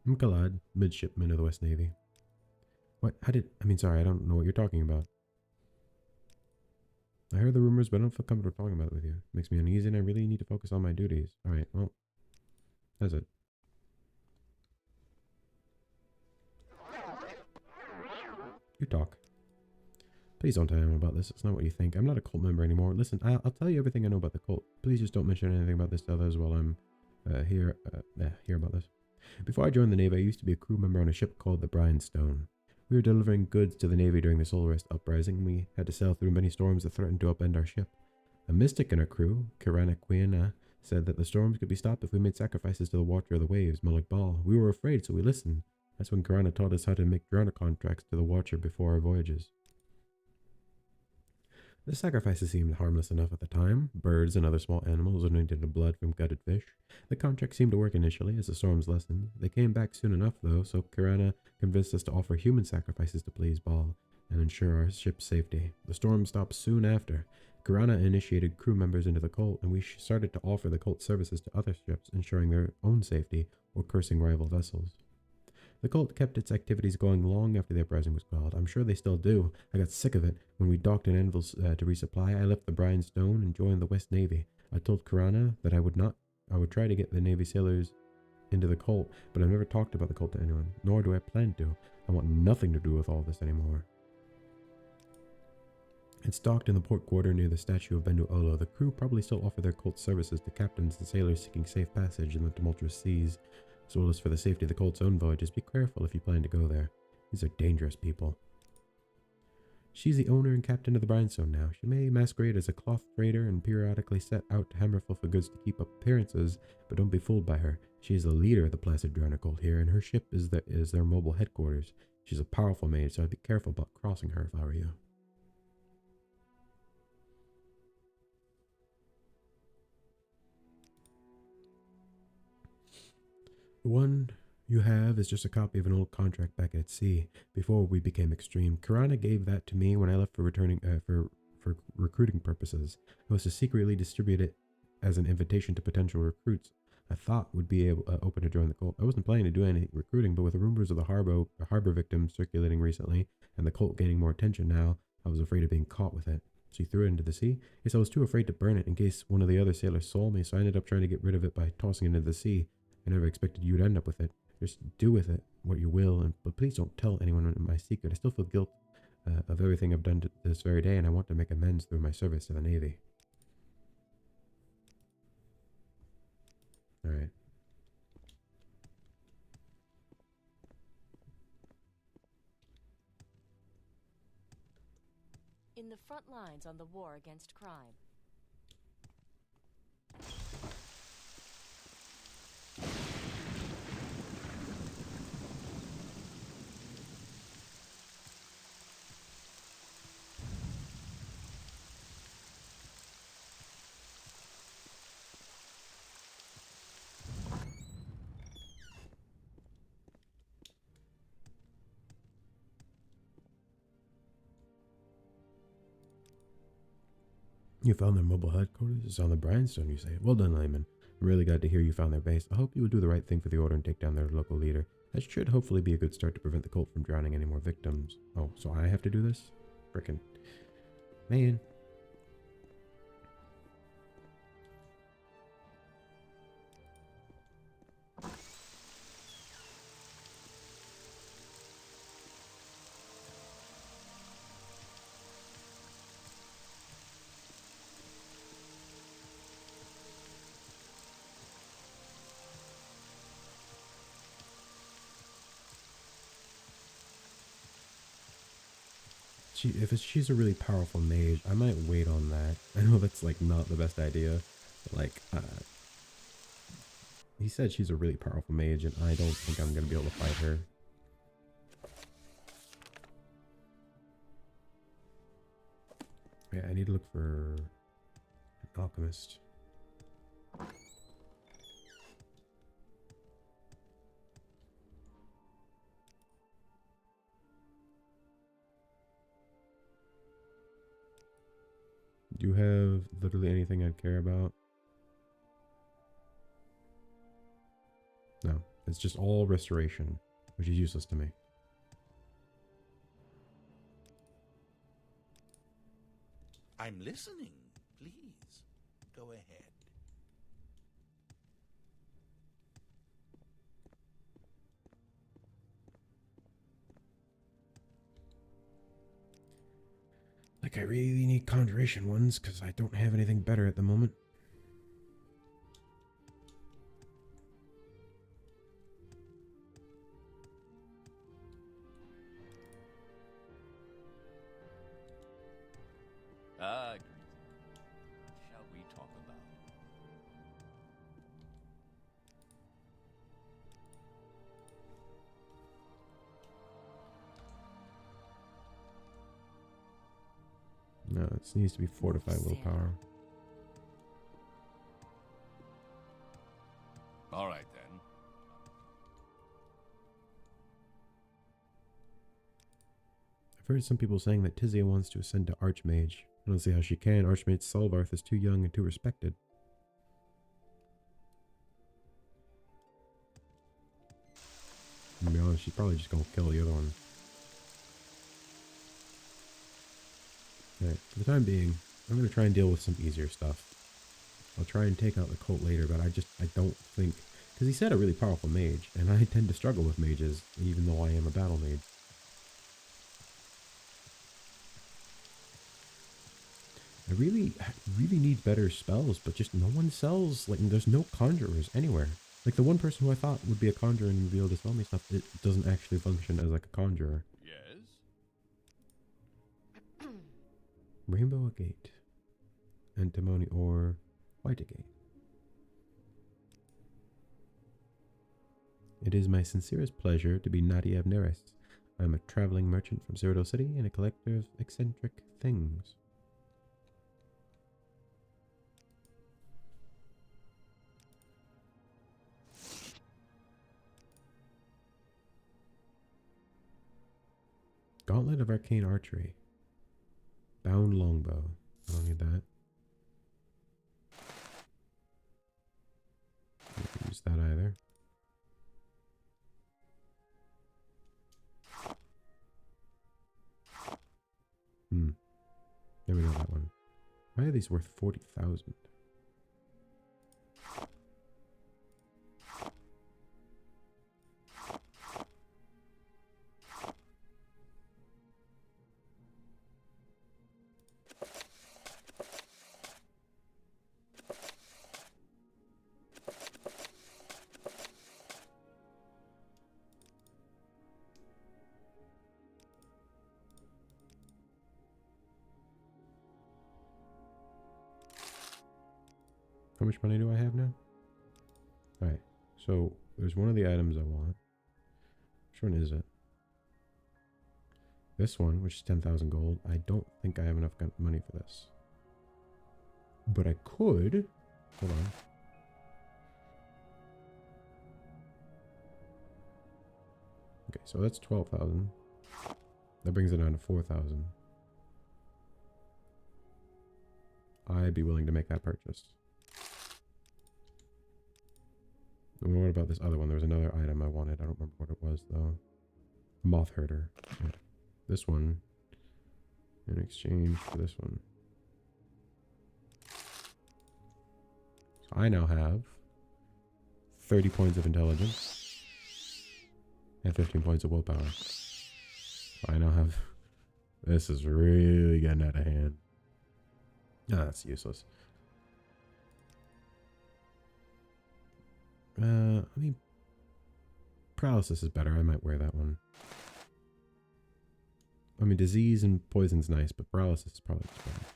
I'm Kalad, midshipman of the West Navy. What? Sorry, I don't know what you're talking about. I heard the rumors, but I don't feel comfortable talking about it with you. It makes me uneasy and I really need to focus on my duties. Alright, well, that's it. You talk. Please don't tell anyone about this. It's not what you think. I'm not a cult member anymore. Listen, I'll tell you everything I know about the cult. Please just don't mention anything about this to others while I'm hear about this. Before I joined the Navy, I used to be a crew member on a ship called the Bryanstone. We were delivering goods to the Navy during the Solar Rest uprising. We had to sail through many storms that threatened to upend our ship. A mystic in our crew, Kirana Quiena, said that the storms could be stopped if we made sacrifices to the Watcher of the Waves, Malik Bal. We were afraid, so we listened. That's when Kirana taught us how to make drowner contracts to the Watcher before our voyages. The sacrifices seemed harmless enough at the time. Birds and other small animals anointed in blood from gutted fish. The contract seemed to work initially as the storms lessened. They came back soon enough, though, so Kirana convinced us to offer human sacrifices to please Bal and ensure our ship's safety. The storm stopped soon after. Kirana initiated crew members into the cult, and we started to offer the cult services to other ships, ensuring their own safety or cursing rival vessels. The cult kept its activities going long after the uprising was quelled. I'm sure they still do. I got sick of it. When we docked in Anvils to resupply, I left the Brine Stone and joined the West Navy. I told Kirana that I would try to get the Navy sailors into the cult, but I've never talked about the cult to anyone, nor do I plan to. I want nothing to do with all this anymore. It's docked in the port quarter near the statue of Bendu Olo. The crew probably still offer their cult services to captains and sailors seeking safe passage in the tumultuous seas, as well as for the safety of the cult's own voyages. Be careful if you plan to go there. These are dangerous people. She's the owner and captain of the Brinestone now. She may masquerade as a cloth trader and periodically set out to Hammerful for goods to keep up appearances, but don't be fooled by her. She is the leader of the Placid Drowner cult here, and her ship is their mobile headquarters. She's a powerful mage, so I'd be careful about crossing her if I were you. The one you have is just a copy of an old contract back at sea, before we became extreme. Kirana gave that to me when I left for recruiting purposes. I was to secretly distribute it as an invitation to potential recruits I thought would be open to join the cult. I wasn't planning to do any recruiting, but with rumors of the harbor victims circulating recently, and the cult gaining more attention now, I was afraid of being caught with it. So you threw it into the sea? Yes, I was too afraid to burn it in case one of the other sailors saw me, so I ended up trying to get rid of it by tossing it into the sea. I never expected you'd end up with it. Just do with it what you will, but please don't tell anyone my secret. I still feel guilt of everything I've done to this very day, and I want to make amends through my service to the Navy. Alright. In the front lines on the war against crime. You found their mobile headquarters? It's on the Brinestone, you say? Well done, Layman. I'm really glad to hear you found their base. I hope you will do the right thing for the Order and take down their local leader. That should hopefully be a good start to prevent the cult from drowning any more victims. Oh, so I have to do this? Frickin' man. She's a really powerful mage, I might wait on that. I know that's like not the best idea, but like he said she's a really powerful mage, and I don't think I'm gonna be able to fight her. Yeah, I need to look for an alchemist. Do you have literally anything I'd care about? No, it's just all restoration, which is useless to me. I'm listening. Please, go ahead. Like, I really need conjuration ones, because I don't have anything better at the moment. Greetings. What shall we talk about? No, this needs to be fortified willpower. All right, then. I've heard some people saying that Tizia wants to ascend to Archmage. I don't see how she can. Archmage Solvarth is too young and too respected. To be honest, she's probably just gonna kill the other one. Alright, for the time being, I'm gonna try and deal with some easier stuff. I'll try and take out the cult later, but I don't think... Because he said a really powerful mage, and I tend to struggle with mages, even though I am a battle mage. I really need better spells, but just no one sells, like, there's no conjurers anywhere. Like, the one person who I thought would be a conjurer and would be able to sell me stuff, it doesn't actually function as, like, a conjurer. Yes? Rainbow Agate. Antimony Ore. White Agate. It is my sincerest pleasure to be Nadia of Neres. I am a traveling merchant from Cyrodiil City and a collector of eccentric things. Gauntlet of Arcane Archery. Bound Longbow. I don't need that. Don't use that either. There we go, that one. Why are these worth 40,000? How much money do I have now? Alright, so there's one of the items I want. Which one is it? This one, which is 10,000 gold. I don't think I have enough money for this. But I could. Hold on. Okay, so that's 12,000. That brings it down to 4,000. I'd be willing to make that purchase. And what about this other one? There was another item I wanted. I don't remember what it was, though. A moth herder. Yeah. This one. In exchange for this one. So I now have 30 points of intelligence. And 15 points of willpower. So I now have... This is really getting out of hand. Ah, that's useless. I mean, paralysis is better. I might wear that one. I mean, disease and poison's nice, but paralysis is probably just better.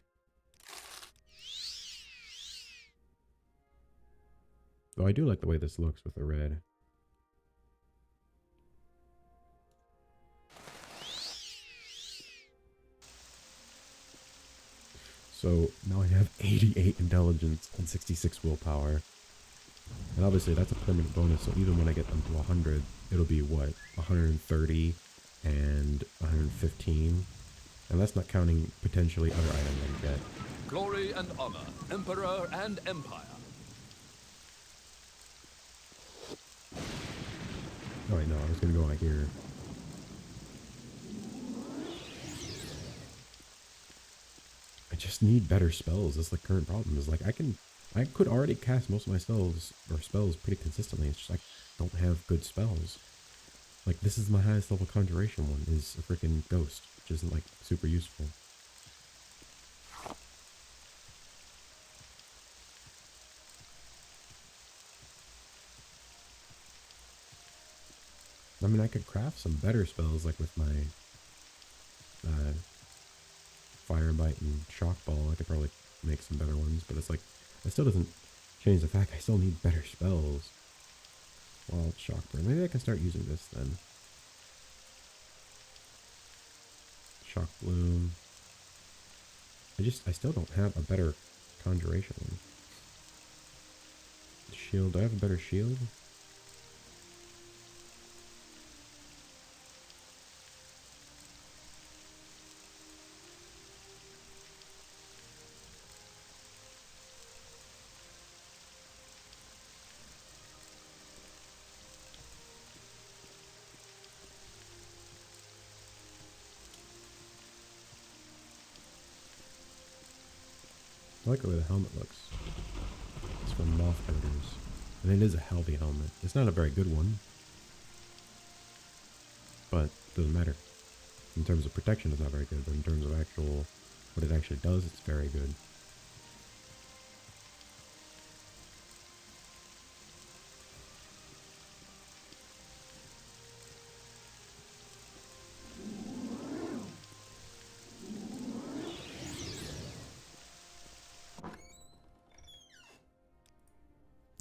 Though I do like the way this looks with the red. So now I have 88 intelligence and 66 willpower. And obviously that's a permanent bonus, so even when I get them to 100, it'll be what? 130 and 115. And that's not counting potentially other items I can get. Glory and honor, emperor and empire. Oh wait, no, I was gonna go out here. I just need better spells. That's the current problem. Is like I could already cast most of my spells pretty consistently. It's just I don't have good spells. Like this is my highest level conjuration one is a freaking ghost, which isn't like super useful. I mean, I could craft some better spells like with my Fire Bite and Shock Ball. I could probably make some better ones, but it's like it still doesn't change the fact I still need better spells. Wild Shock Burn. Maybe I can start using this then. Shock Bloom. I still don't have a better conjuration one. Shield. Do I have a better shield? I like the way the helmet looks. It's from moth odors. And it is a healthy helmet. It's not a very good one. But it doesn't matter. In terms of protection, it's not very good. But in terms of actual, what it actually does, it's very good.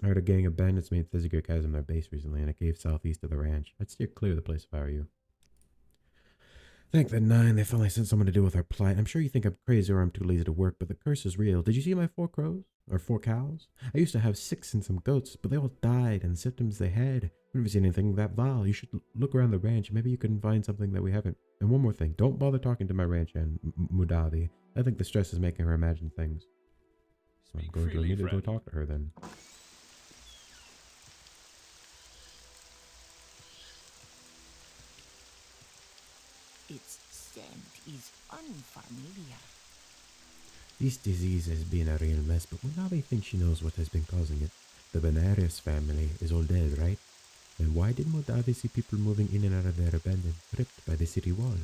I heard a gang of bandits made Thizziger Chasm their base recently, and a cave southeast of the ranch. I'd steer clear of the place if I were you. Thank the nine, they finally sent someone to deal with our plight. I'm sure you think I'm crazy or I'm too lazy to work, but the curse is real. Did you see my 4 crows? Or 4 cows? I used to have 6 and some goats, but they all died, and the symptoms they had. I've never seen anything that vile. You should look around the ranch. Maybe you can find something that we haven't. And one more thing, don't bother talking to my ranch hand, Mudavi. I think the stress is making her imagine things. So I'm going to immediately go talk to her then. Its scent is unfamiliar. This disease has been a real mess, but Munavi thinks she knows what has been causing it. The Benares family is all dead, right? And why did Mudavi see people moving in and out of their abandoned crypt by the city wall?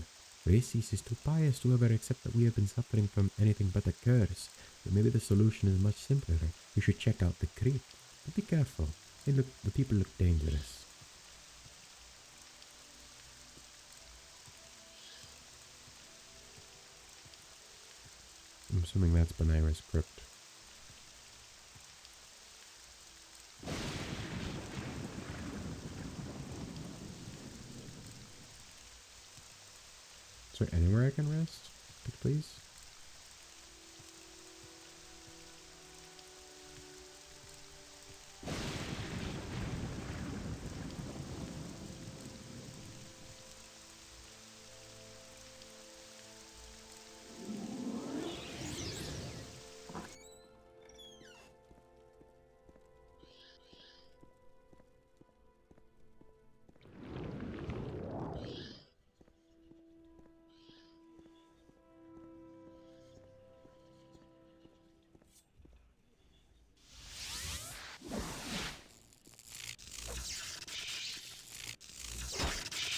Races is too pious to ever accept that we have been suffering from anything but a curse. But maybe the solution is much simpler. We should check out the crypt. But be careful. The people look dangerous. I'm assuming that's Benares crypt. Is there anywhere I can rest? Please?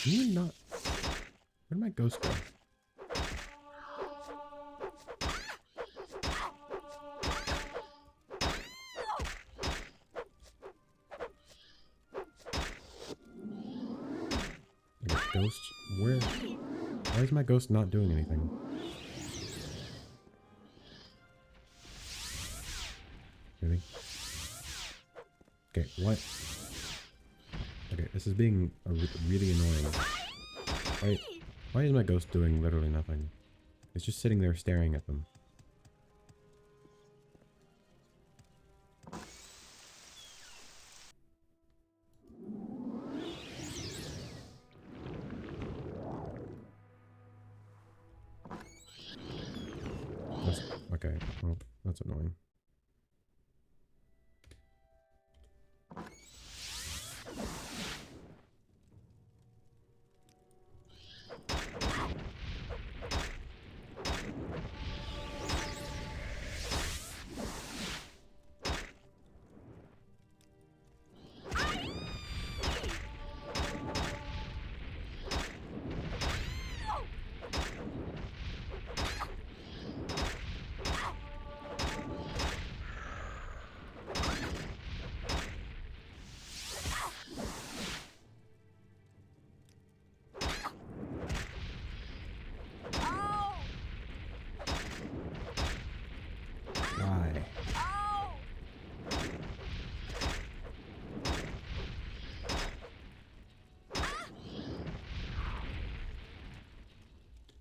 Can you not? Where'd my ghost go? Ghost? Where? Why is my ghost not doing anything? Really? Okay, what? Okay, this is being really annoying. Why is my ghost doing literally nothing? It's just sitting there staring at them. Okay, well, that's annoying.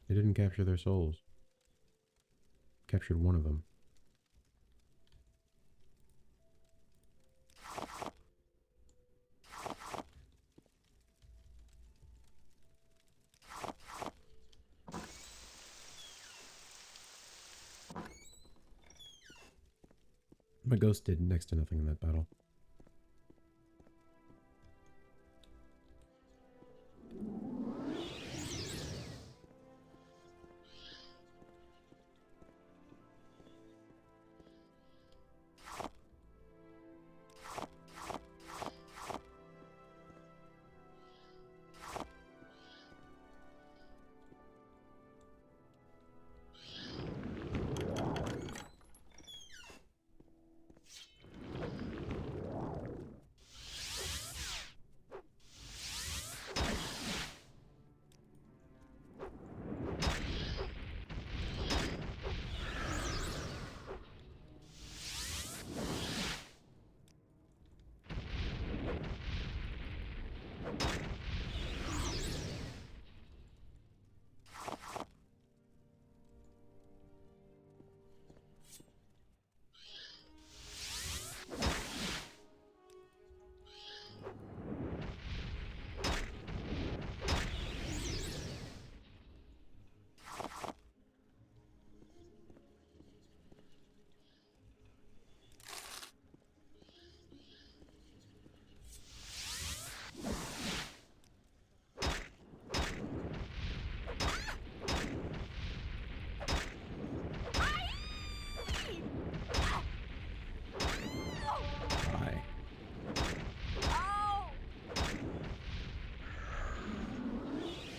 They didn't capture their souls. Captured one of them. My ghost did next to nothing in that battle.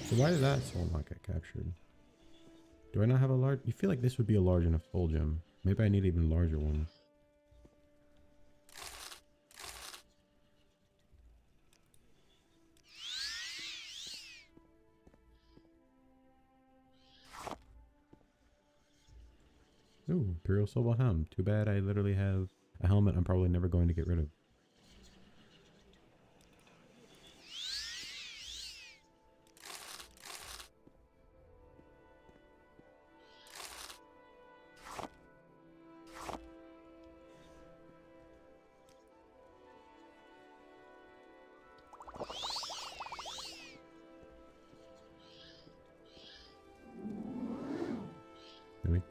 So why did that soul not get captured? Do I not have a large? You feel like this would be a large enough soul gem. Maybe I need an even larger one. Ooh, Imperial Silver Helm. Too bad I literally have a helmet I'm probably never going to get rid of. Maybe.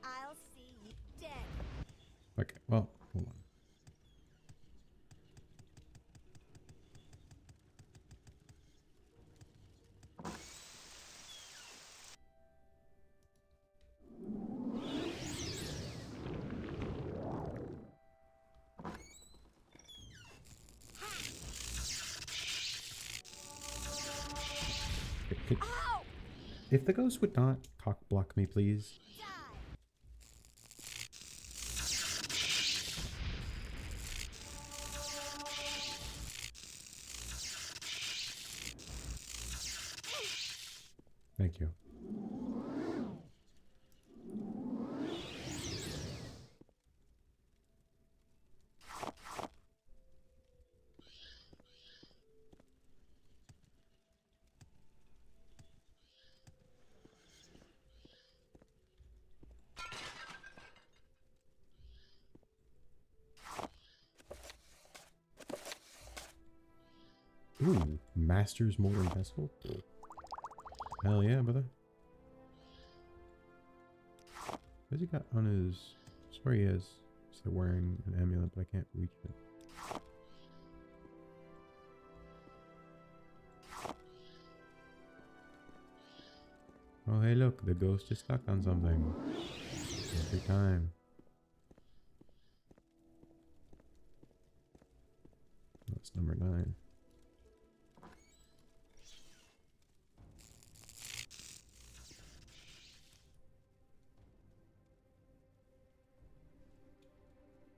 I'll see you dead. Okay, well, hold on. Could- If the ghost would not cock block me, please. Thank you. Ooh, Master's Molten Vessel? Hell yeah, brother. What's he got on his... I swear he is. He's wearing an amulet, but I can't reach it. Oh, hey, look, the ghost is stuck on something. Every time. That's number 9.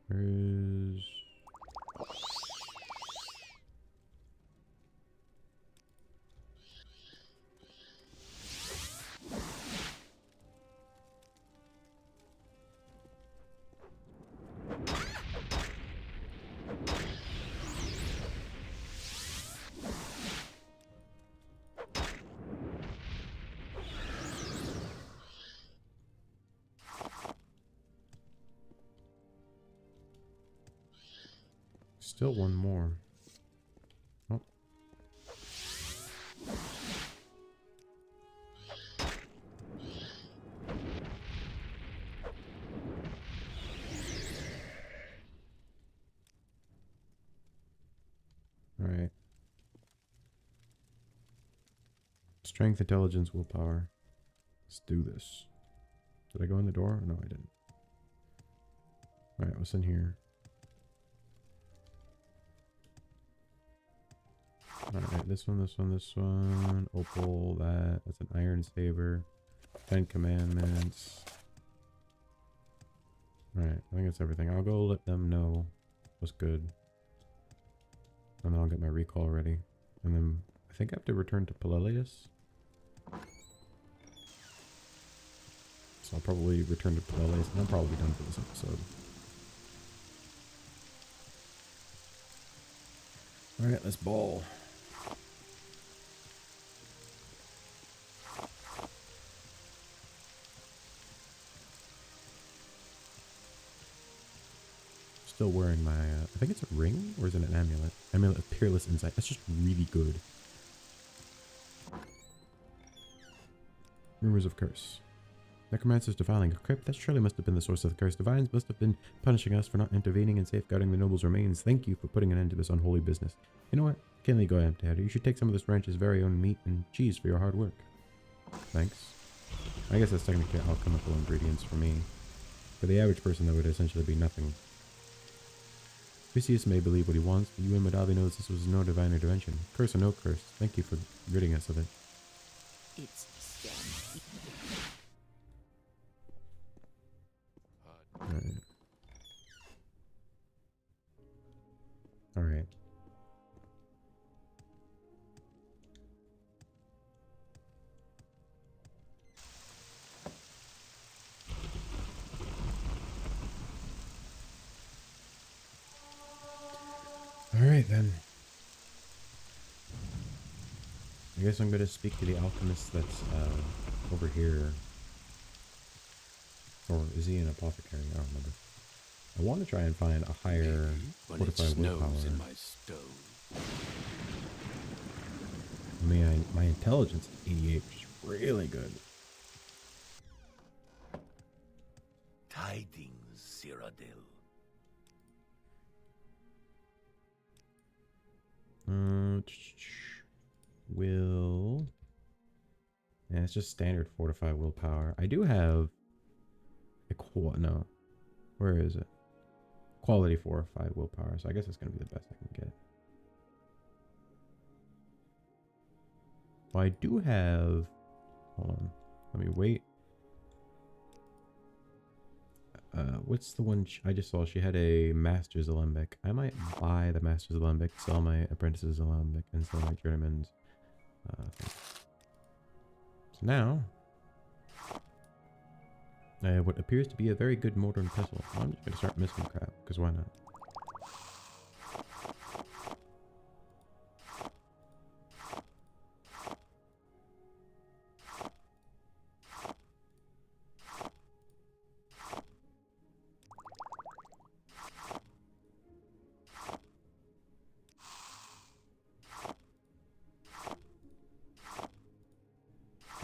Where is... Still one more. Oh. Strength, intelligence, willpower. Let's do this. Did I go in the door? No, I didn't. Alright, what's in here? Alright, this one, this one, this one. Opal, that. That's an iron saber. 10 commandments. Alright, I think that's everything. I'll go let them know what's good. And then I'll get my recall ready. And then I think I have to return to Pelelius. So I'll probably return to Pelelius and I'm probably done for this episode. Alright, let's ball. Still wearing my, I think it's a ring, or is it an amulet? Amulet of Peerless Insight. That's just really good. Rumors of curse. Necromancers defiling a crypt. That surely must have been the source of the curse. Divines must have been punishing us for not intervening and safeguarding the noble's remains. Thank you for putting an end to this unholy business. You know what? Can't let you go empty-handed. You should take some of this ranch's very own meat and cheese for your hard work. Thanks. I guess that's technically alchemical ingredients for me. For the average person, that would essentially be nothing. Vicious may believe what he wants, but you and Madavi knows this was no divine intervention. Curse or no curse, thank you for ridding us of it. It's sent. Alright. Alright. Alright then. I guess I'm going to speak to the alchemist that's over here. Or is he an apothecary? I don't remember. I want to try and find a higher fortified willpower. In my stove. I mean, my intelligence is 88, which is really good. Tidings, Cyrodiil. Will. Yeah, it's just standard fortified willpower. I do have a no. Where is it? Quality fortified willpower. So I guess it's gonna be the best I can get. Well, I do have. Hold on. Let me wait. What's the one I just saw? She had a Master's Alembic. I might buy the Master's Alembic, sell my Apprentice's Alembic, and sell my Journeyman's thing. So now, I have what appears to be a very good mortar and pestle. Well, I'm just going to start missing crap, because why not?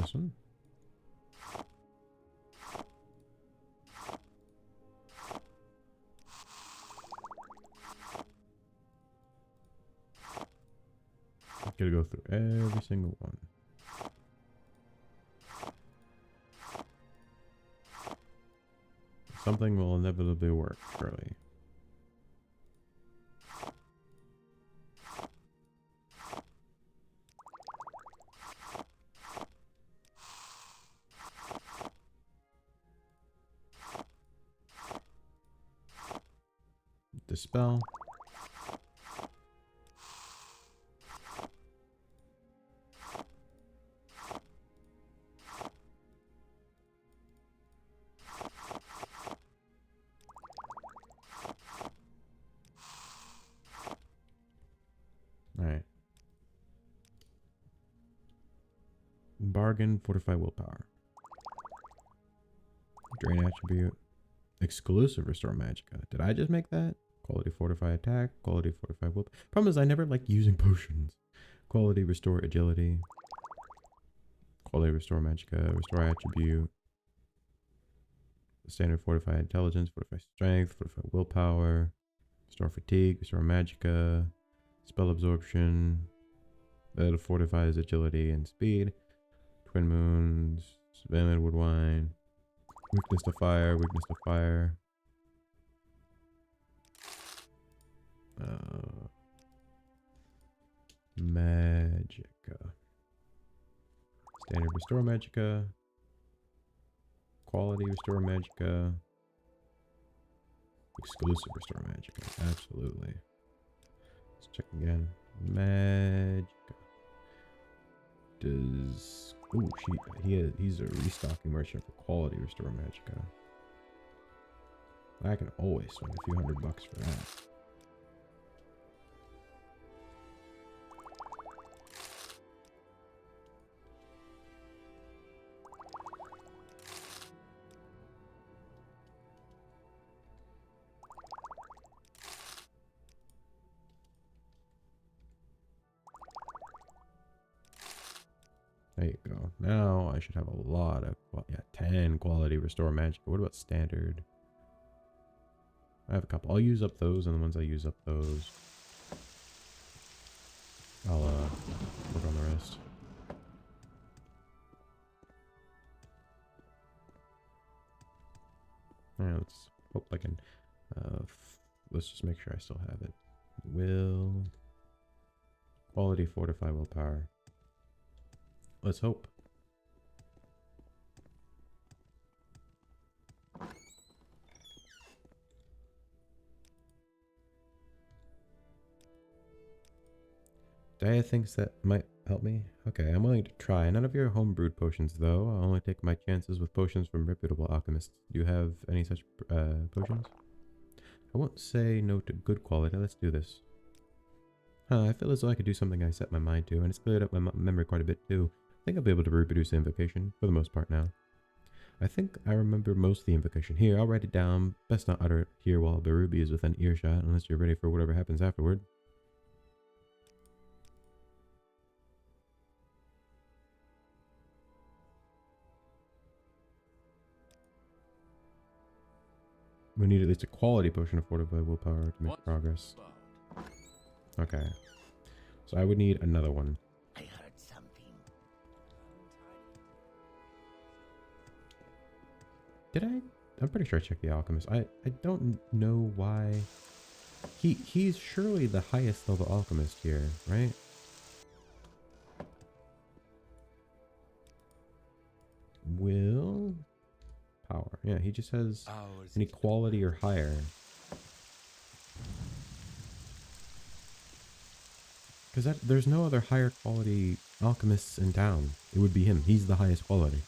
This one. Gotta go through every single one. Something will inevitably work, surely. Dispel. Alright. Bargain, fortify willpower. Drain attribute. Exclusive restore magicka. Did I just make that? Quality fortify attack. Quality fortify willpower. Problem is I never like using potions. Quality restore agility. Quality restore magicka. Restore attribute. Standard fortify intelligence. Fortify strength. Fortify willpower. Restore fatigue. Restore magicka. Spell absorption. That fortifies agility and speed. Twin Moons, Valiant Wood Wine, Weakness to Fire, Weakness to Fire. Magica. Standard Restore Magica. Quality Restore Magica. Exclusive Restore Magica. Absolutely. Let's check again. Magica. Does... Ooh, he's a restocking merchant for quality Restore Magica. I can always swing a few $100 for that. There you go. Now I should have a lot of, well, yeah, 10 quality Restore Magic. What about standard? I have a couple. I'll use up those, and the ones I use up those, I'll work on the rest. Alright, let's hope I can, let's just make sure I still have it. Will, quality, fortify, willpower. Let's hope. Daya thinks that might help me. Okay, I'm willing to try. None of your homebrewed potions, though. I'll only take my chances with potions from reputable alchemists. Do you have any such potions? I won't say no to good quality. Let's do this. I feel as though I could do something I set my mind to, and it's cleared up my memory quite a bit, too. I think I'll be able to reproduce the invocation, for the most part now. I think I remember most of the invocation. Here, I'll write it down. Best not utter it here while the ruby is within earshot, unless you're ready for whatever happens afterward. We need at least a quality potion of fortified willpower to make progress. Okay. So I would need another one. I heard something. Did I? I'm pretty sure I checked the alchemist. I don't know why. He's surely the highest level alchemist here, right? Will power. Yeah, he just has an equality or higher. Because there's no other higher quality alchemists in town. It would be him. He's the highest quality.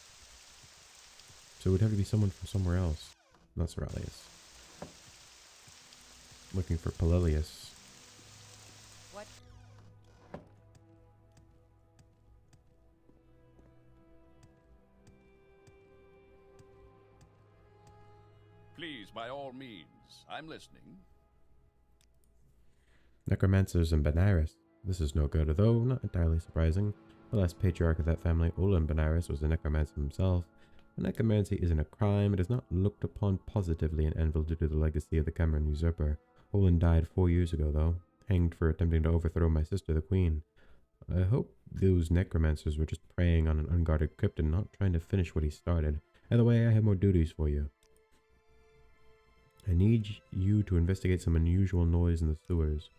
So it would have to be someone from somewhere else. Not Cyrodiil. Looking for Pelelius. What? Please, by all means. I'm listening. Necromancers in Benares. This is no good, though not entirely surprising. The last patriarch of that family, Olin Benares, was a necromancer himself. But necromancy isn't a crime. It is not looked upon positively in Anvil due to the legacy of the Cameron usurper. Olin died 4 years ago, though, hanged for attempting to overthrow my sister, the queen. I hope those necromancers were just preying on an unguarded crypt and not trying to finish what he started. Either way, I have more duties for you. I need you to investigate some unusual noise in the sewers.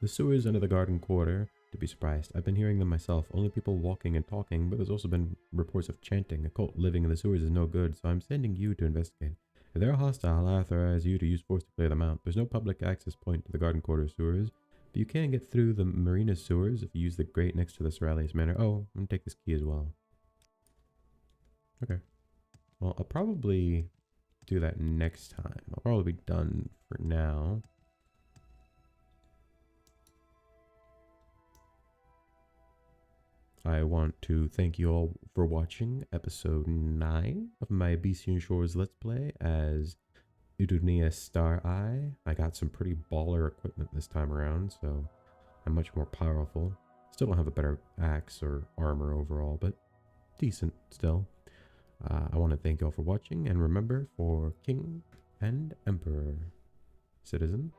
The sewers under the garden quarter, to be surprised. I've been hearing them myself, only people walking and talking, but there's also been reports of chanting. A cult living in the sewers is no good, so I'm sending you to investigate. If they're hostile, I authorize you to use force to clear them out. There's no public access point to the garden quarter sewers, but you can get through the marina sewers if you use the grate next to the Cyrodiil manor. Oh, I'm gonna take this key as well. Okay. Well, I'll probably do that next time. I'll probably be done for now. I want to thank you all for watching episode 9 of my Abecean Shores Let's Play as Idonea Star-Eye. I got some pretty baller equipment this time around, so I'm much more powerful. Still don't have a better axe or armor overall, but decent still. I want to thank you all for watching, and remember, for King and Emperor, citizen.